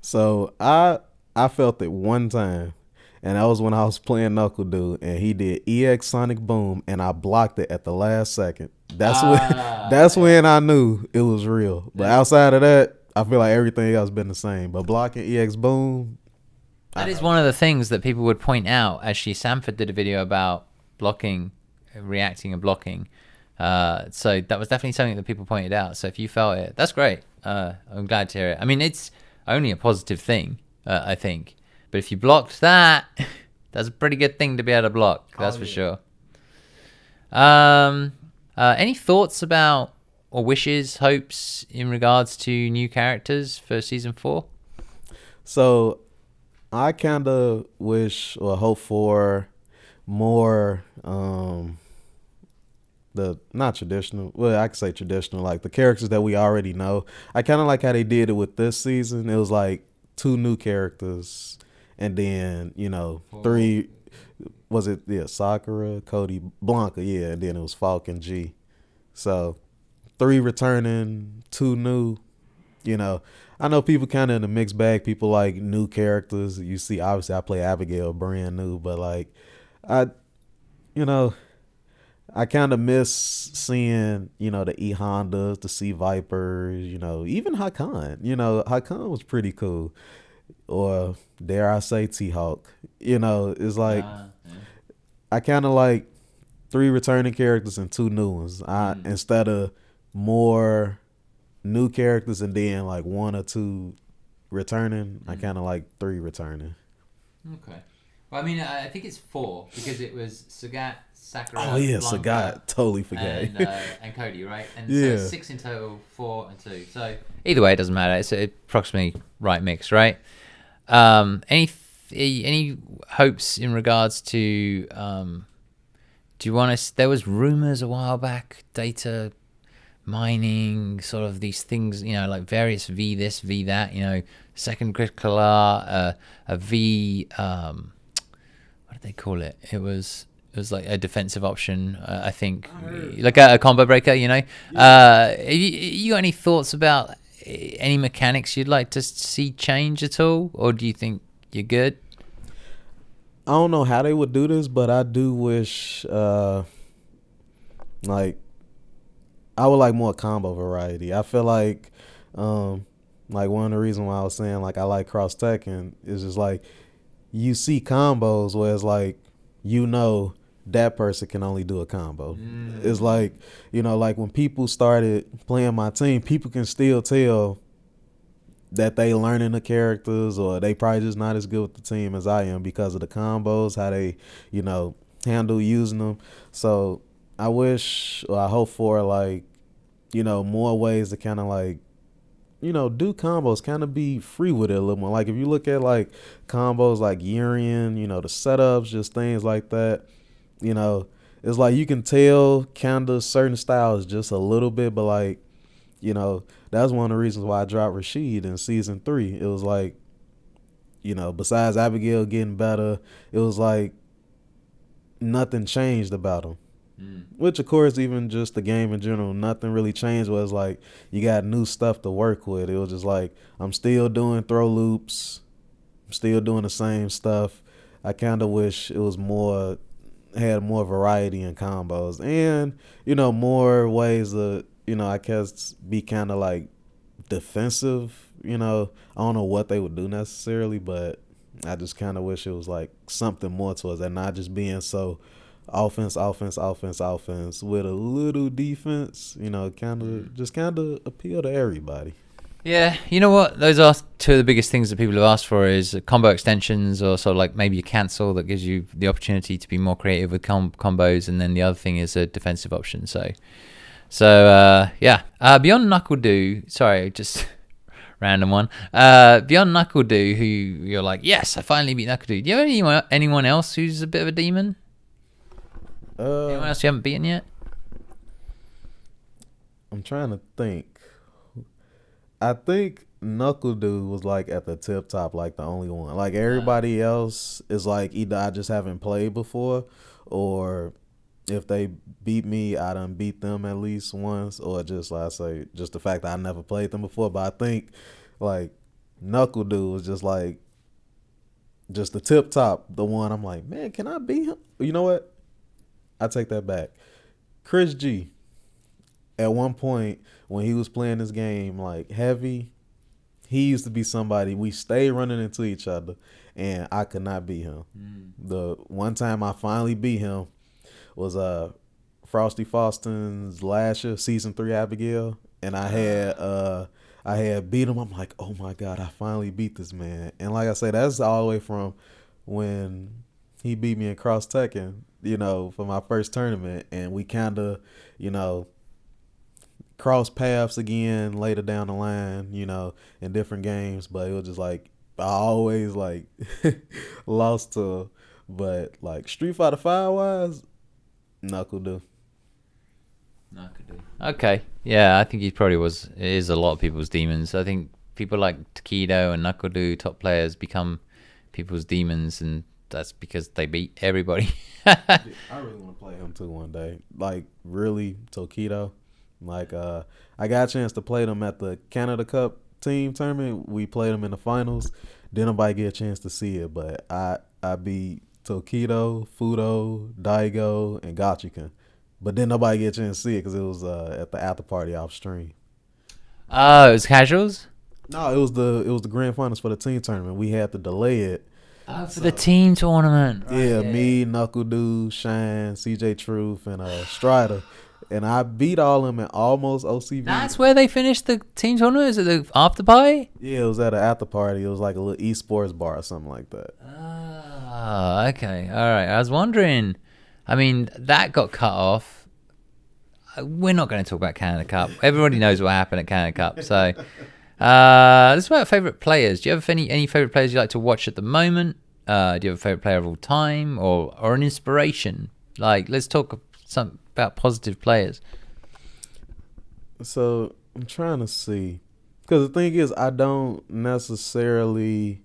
So I felt it one time, and that was when I was playing Knuckle Dude, and he did EX Sonic Boom, and I blocked it at the last second. That's when I knew it was real. But outside of that, I feel like everything else been the same. But blocking EX Boom, that is one of the things that people would point out. Actually, Sanford did a video about blocking, reacting and blocking. So that was definitely something that people pointed out. So if you felt it, that's great. I'm glad to hear it. I mean, it's only a positive thing, I think. But if you blocked that, that's a pretty good thing to be able to block. That's for sure. Any thoughts about, or wishes, hopes in regards to new characters for season 4? So I kind of wish or hope for more, not traditional, well, I could say traditional, like the characters that we already know. I kind of like how they did it with this season. It was like 2 new characters, and then 3, was it, Sakura, Cody, Blanca, and then it was Falcon G. So 3 returning, 2 new. I know people kind of in a mixed bag. People like new characters. You see, obviously I play Abigail brand new, but like I kind of miss seeing, the E Hondas, the C Vipers, even Hakan. Hakan was pretty cool. Or dare I say T-Hawk. It's like, I kind of like 3 returning characters and 2 new ones. Instead of more new characters and then like 1 or 2 returning. I kind of like 3 returning. Okay. Well, I mean, I think it's 4 because it was Sagat, Sakura, Oh yeah, Blanca, Sagat. Totally forgot. and Cody, right? And Yeah. so 6 in total, 4 and 2. So either way, it doesn't matter. It's approximately right mix, right? Any hopes in regards to? Do you want to? There was rumors a while back, data mining, sort of these things, like various V this, V that, second critical R, a V. What did they call it? It was like a defensive option, I think, like a combo breaker. You got any thoughts about any mechanics you'd like to see change at all, or do you think you're good? I don't know how they would do this, but I do wish, like, I would like more combo variety. I feel like one of the reasons why I was saying like I like cross Tekken is just like you see combos where it's like that person can only do a combo. It's like like when people started playing my team, people can still tell that they learning the characters or they probably just not as good with the team as I am because of the combos, how they handle using them. So I wish or I hope for like more ways to kind of like do combos, kind of be free with it a little more. Like if you look at like combos like Urian, the setups, just things like that, it's like you can tell kind of certain styles just a little bit, but like that's one of the reasons why I dropped Rashid in season 3. It was like besides Abigail getting better, it was like nothing changed about him. Which of course, even just the game in general, nothing really changed. Was like you got new stuff to work with. It was just like I'm still doing throw loops, I'm still doing the same stuff. I kind of wish it was had more variety in combos and more ways to I guess be kind of like defensive. I don't know what they would do necessarily, but I just kind of wish it was like something more towards that, not just being so offense with a little defense, kind of appeal to everybody. Yeah, you know what? Those are 2 of the biggest things that people have asked for is combo extensions or sort of like maybe a cancel that gives you the opportunity to be more creative with combos, and then the other thing is a defensive option. So yeah. Beyond Knuckle-Doo, sorry, just random one. Beyond Knuckle-Doo, who you're like, yes, I finally beat Knuckle-Doo. Do you have anyone else who's a bit of a demon? Anyone else you haven't beaten yet? I'm trying to think. I think Knuckle-Doo was like at the tip top, like the only one. Like everybody else is like either I just haven't played before, or if they beat me, I done beat them at least once, or just like I say, just the fact that I never played them before. But I think like Knuckle-Doo was just like just the tip top, the one I'm like, man, can I beat him? You know what? I take that back. Chris G, at one point when he was playing this game like heavy, he used to be somebody we stayed running into each other, and I could not beat him. The one time I finally beat him was Frosty Faustin's last year, season 3 Abigail, and I had beat him. I'm like, oh my god, I finally beat this man. And like I said, that's all the way from when he beat me in Cross Tekken, for my first tournament, and we kind of, cross paths again later down the line, in different games. But it was just like I always like lost to, but like Street Fighter 5 wise, Knuckle-Doo. Okay, yeah, I think he probably is a lot of people's demons. I think people like Takedo and Knuckle-Doo, top players, become people's demons, and that's because they beat everybody. I really want to play him too one day. Like really, Tokido. Like I got a chance to play them at the Canada Cup team tournament. We played them in the finals. Didn't nobody get a chance to see it, but I beat Tokido, Fudo, Daigo, and Gachikan. But then nobody get a chance to see it because it was at the after party off stream. Oh, it was casuals? No, it was the grand finals for the team tournament. We had to delay it. Oh, for the team tournament. Yeah, me, Knuckle-Doo, Xian, CJ Truth, and Strider. and I beat all of them in almost OCV. That's where they finished the team tournament? Is it the after party? Yeah, it was at an after party. It was like a little esports bar or something like that. Ah, okay. All right. I was wondering. I mean, that got cut off. We're not going to talk about Canada Cup. Everybody knows what happened at Canada Cup. So, this is about favorite players. Do you have any favorite players you like to watch at the moment? Do you have a favorite player of all time, or an inspiration? Like, let's talk about positive players. So I'm trying to see, because the thing is, I don't necessarily,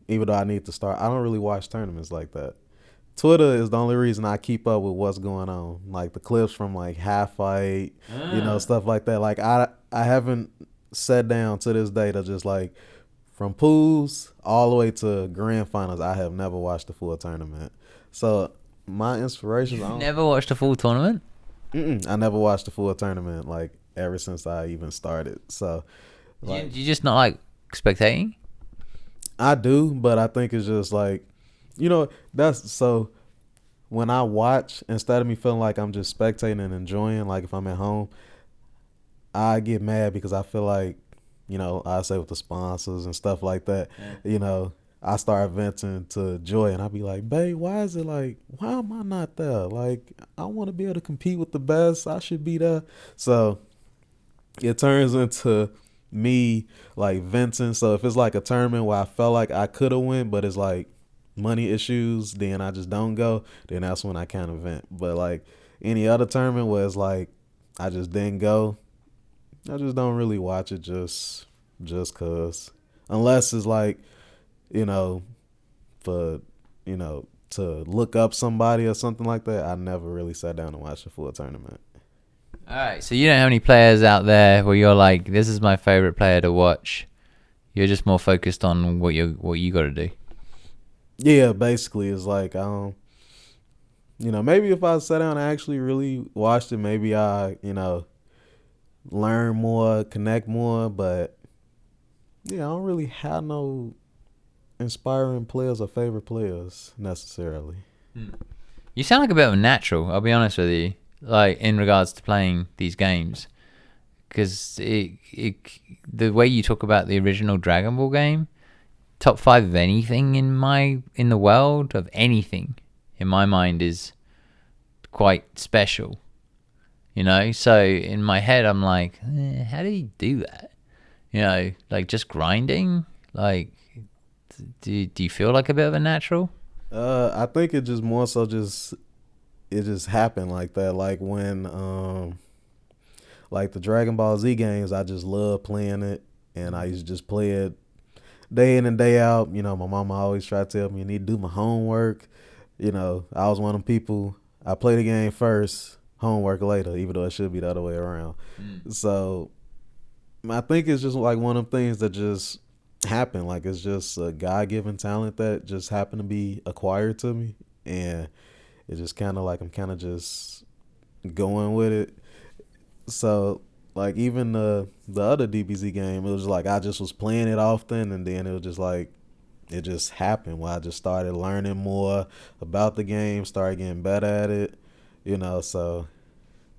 even though I need to start, I don't really watch tournaments like that. Twitter is the only reason I keep up with what's going on, like the clips from like half fight, stuff like that. Like I haven't sat down to this day to just like from pools all the way to grand finals. I have never watched a full tournament. So my inspirations. Never watched a full tournament? I never watched a full tournament like ever since I even started. So like, you just not like spectating? I do, but I think it's just like, that's so when I watch, instead of me feeling like I'm just spectating and enjoying, like if I'm at home, I get mad because I feel like, I say with the sponsors and stuff like that, I start venting to Joy and I be like, babe, why am I not there? Like, I want to be able to compete with the best. I should be there. So it turns into me like venting. So if it's like a tournament where I felt like I could have went, but it's like money issues, then I just don't go, then that's when I kind of vent. But like any other tournament where it's like I just didn't go, I just don't really watch it just cause, unless it's like, for to look up somebody or something like that. I never really sat down and watched a full tournament. All right, so you don't have any players out there where you're like, this is my favorite player to watch. You're just more focused on what you got to do. Yeah, basically, it's like maybe if I sat down and actually really watched it, maybe I learn more, connect more. But yeah, I don't really have no inspiring players or favorite players necessarily. You sound like a bit of a natural, I'll be honest with you, like in regards to playing these games, because the way you talk about the original Dragon Ball game, top 5 of anything in the world of anything in my mind is quite special, so in my head I'm like, how did he do that? Like just grinding. Like, do you feel like a bit of a natural? I think it just more so it just happened like that. Like when like the Dragon Ball Z games, I just love playing it, and I used to just play it day in and day out. My mama always tried to tell me, you need to do my homework. I was one of them people, I play the game first, homework later, even though it should be the other way around. So I think it's just like one of them things that just happened. Like it's just a God-given talent that just happened to be acquired to me, and it's just kind of like I'm kind of just going with it. So like even the other DBZ game, it was like I just was playing it often, and then it was just like it just happened where I just started learning more about the game, started getting better at it, so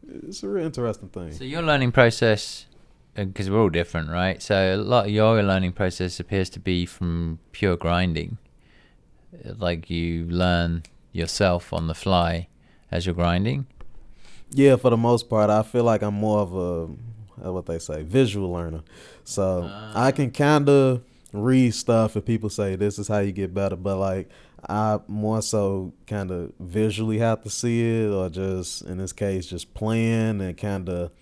it's a real interesting thing. So your learning process, because we're all different, right? So a lot of your learning process appears to be from pure grinding. Like you learn yourself on the fly as you're grinding. Yeah, for the most part, I feel like I'm more of a, what they say, visual learner. So I can kind of read stuff if people say this is how you get better, but like I more so kind of visually have to see it, or just in this case just playing and kind of,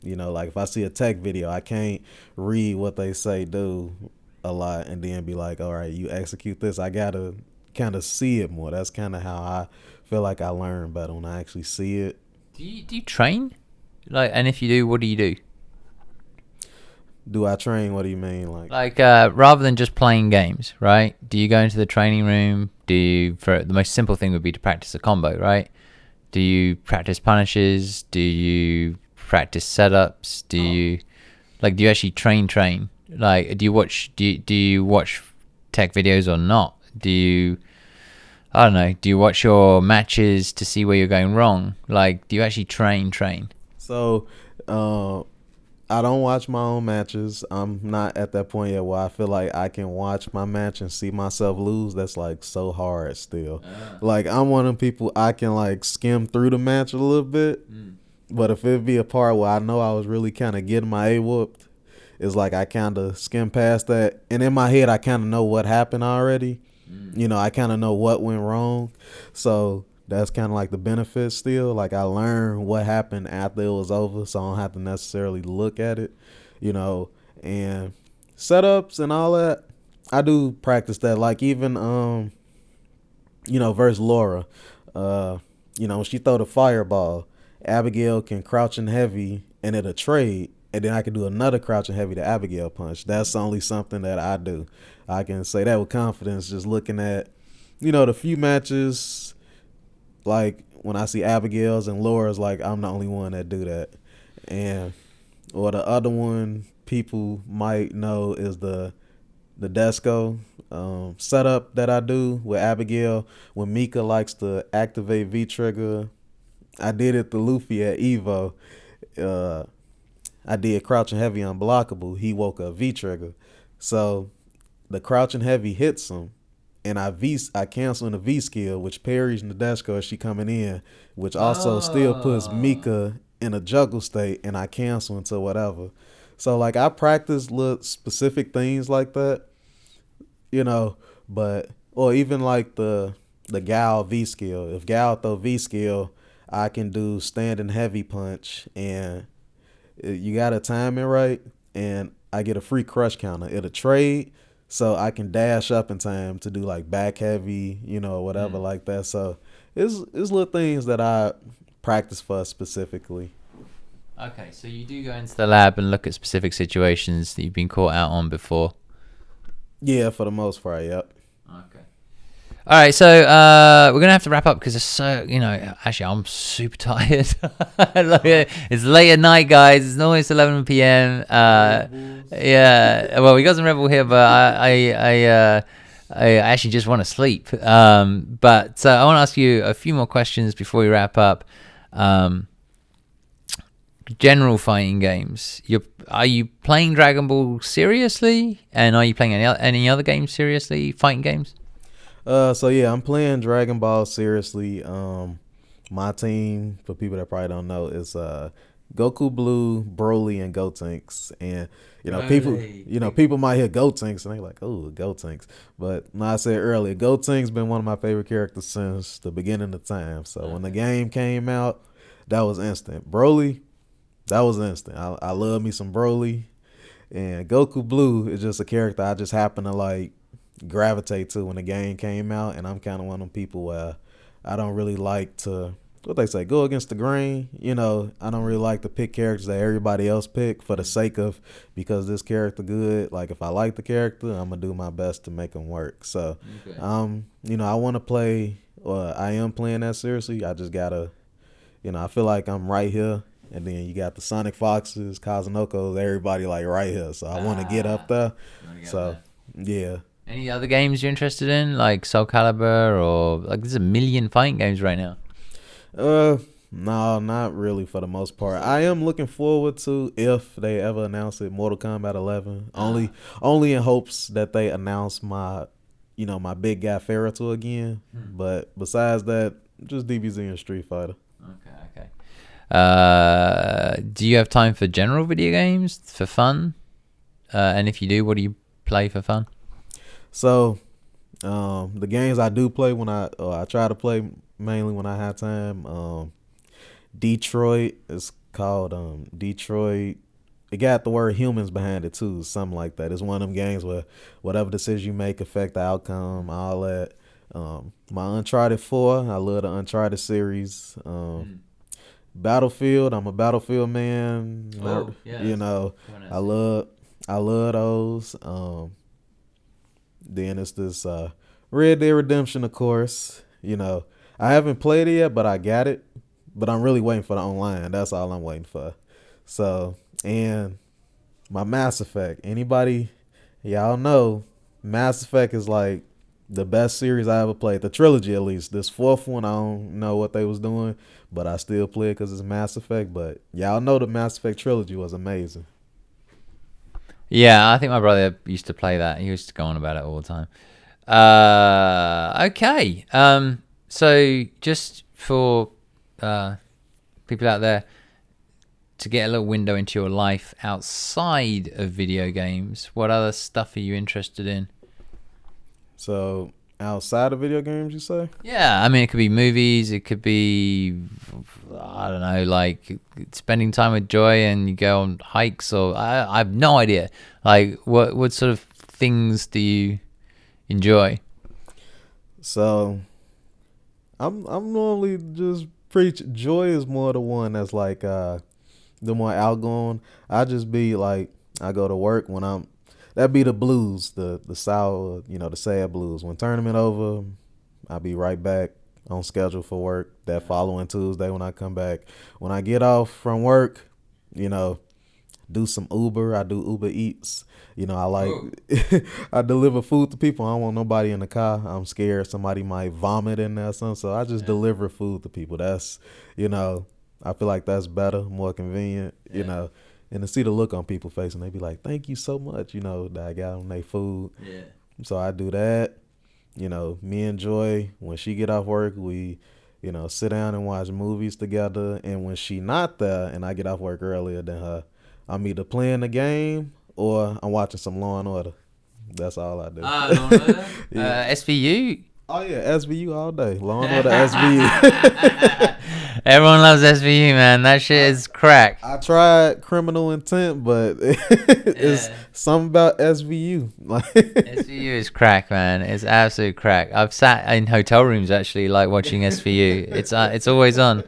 like if I see a tech video, I can't read what they say do a lot and then be like, all right, you execute this. I gotta kind of see it more. That's kind of how I feel like I learn better, when I actually see it. Do you train? Like, and if you do, what do you do? Do I train? What do you mean? Like rather than just playing games, right? Do you go into the training room? For the most simple thing would be to practice a combo, right? Do you practice punishes? Do you practice setups? Do you actually train? Like, do you watch tech videos or not? Do you I don't know. Do you watch your matches to see where you're going wrong? Like, do you actually train? So, I don't watch my own matches. I'm not at that point yet where I feel like I can watch my match and see myself lose. That's like so hard still. Like, I'm one of them people, I can like skim through the match a little bit. But if it be a part where I know I was really kind of getting my A whooped, it's like I kind of skim past that. And in my head, I kind of know what happened already. You know, I kind of know what went wrong. So that's kind of like the benefit still. Like, I learned what happened after it was over, so I don't have to necessarily look at it, you know. And setups and all that, I do practice that. Like, even, you know, versus Laura, you know, when she throw the fireball, Abigail can crouch and heavy, and it'll trade, and then I can do another crouch and heavy to Abigail punch. That's only something that I do. I can say that with confidence just looking at, you know, the few matches. Like, when I see Abigail's and Laura's, like, I'm the only one that do that. And, or the other one people might know is the Desco setup that I do with Abigail. When Mika likes to activate V-Trigger, I did it to Luffy at Evo. I did crouch and heavy unblockable. He woke up V-Trigger. So, the crouch and heavy hits him. And I cancel in the V skill, which parries Nadeshko as she coming in, which also still puts Mika in a juggle state, and I cancel into whatever. So, like, I practice little specific things like that, you know, but, or even like the Gal V skill. If Gal throw V skill, I can do standing heavy punch, and you got to time it right, and I get a free crush counter. It'll trade, so I can dash up in time to do like back heavy, you know, whatever like that. So it's little things that I practice for specifically. Okay, so you do go into the lab and look at specific situations that you've been caught out on before. Yeah, for the most part, yep. Okay. All right, so we're gonna have to wrap up because it's so, you know, actually I'm super tired. It's late at night, guys. It's almost 11 p.m. Yeah, well, we got some Red Bull here, but I actually just want to sleep. But I want to ask you a few more questions before we wrap up. General fighting games. Are you playing Dragon Ball seriously? And are you playing any other games seriously? Fighting games? So yeah, I'm playing Dragon Ball seriously. My team, for people that probably don't know, is Goku Blue, Broly, and Gotenks. And people might hear Gotenks and they're like, oh, Gotenks. But I said earlier, Gotenks been one of my favorite characters since the beginning of time. So when the game came out, that was instant. Broly, that was instant. I love me some Broly. And Goku Blue is just a character I just happen to like gravitate to when the game came out, and I'm kind of one of them people where I don't really like to, what they say, go against the grain. You know, I don't really like to pick characters that everybody else pick for the sake of, because this character good. Like, if I like the character, I'm gonna do my best to make them work. So, you know, I want to play, or I am playing that seriously. I just gotta, you know, I feel like I'm right here, and then you got the Sonic Foxes, Kazunokos, everybody like right here. So I want to get up there. So yeah. Any other games you're interested in, like Soul Calibur, or like there's a million fighting games right now? No, not really for the most part. I am looking forward to, if they ever announce it, Mortal Kombat 11. Only in hopes that they announce my big guy Ferrotor again. But besides that, just DBZ and Street Fighter. Okay. Do you have time for general video games for fun? And if you do, what do you play for fun? So, the games I do play when I try to play mainly when I have time. Detroit is called Detroit. It got the word humans behind it too, something like that. It's one of them games where whatever decision you make affect the outcome, all that. My Uncharted 4, I love the Uncharted series. Battlefield, I'm a Battlefield man. You know, I love those. Then it's this Red Dead Redemption, of course. You know, I haven't played it yet, but I got it. But I'm really waiting for the online. That's all I'm waiting for. So, and my Mass Effect. Anybody, y'all know, Mass Effect is like the best series I ever played. The trilogy, at least. This fourth one, I don't know what they was doing, but I still play it because it's Mass Effect. But y'all know the Mass Effect trilogy was amazing. Yeah, I think my brother used to play that. He used to go on about it all the time. Okay. So just for people out there to get a little window into your life outside of video games, what other stuff are you interested in? So outside of video games, you say? Yeah, I mean, it could be movies. It could be, I don't know, like spending time with Joy and you go on hikes, or I have no idea. Like, what sort of things do you enjoy? So I'm normally just preach. Joy is more the one that's like the more outgoing. I just be like, I go to work when that'd be the blues, the sour, the sad blues. When tournament over, I'll be right back on schedule for work that following Tuesday when I come back. When I get off from work, do some Uber. I do Uber Eats. I like I deliver food to people. I don't want nobody in the car. I'm scared somebody might vomit in there or something. So I just deliver food to people. That's I feel like that's better, more convenient, and to see the look on people's face and they be like, thank you so much, that I got them their food. Yeah. So I do that. Me and Joy, when she get off work, we, sit down and watch movies together. And when she not there and I get off work earlier than her, I'm either playing the game or I'm watching some Law and Order. That's all I do. Law and Order? SVU? Oh yeah, SVU all day. Law and Order SVU. Everyone loves SVU, man. That shit is crack. I tried Criminal Intent, but it's something about SVU. SVU is crack, man. It's absolute crack. I've sat in hotel rooms actually, like watching SVU. It's always on.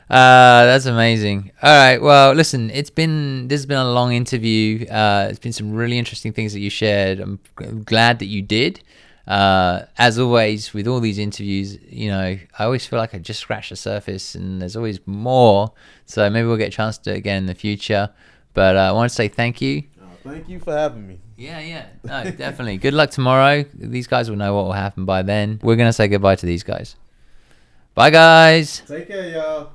That's amazing. All right, well, listen, this has been a long interview. It's been some really interesting things that you shared. I'm glad that you did. As always, with all these interviews, I always feel like I just scratched the surface and there's always more. So maybe we'll get a chance to do it again in the future. But I want to say thank you. Thank you for having me. Yeah. No, definitely. Good luck tomorrow. These guys will know what will happen by then. We're going to say goodbye to these guys. Bye, guys. Take care, y'all.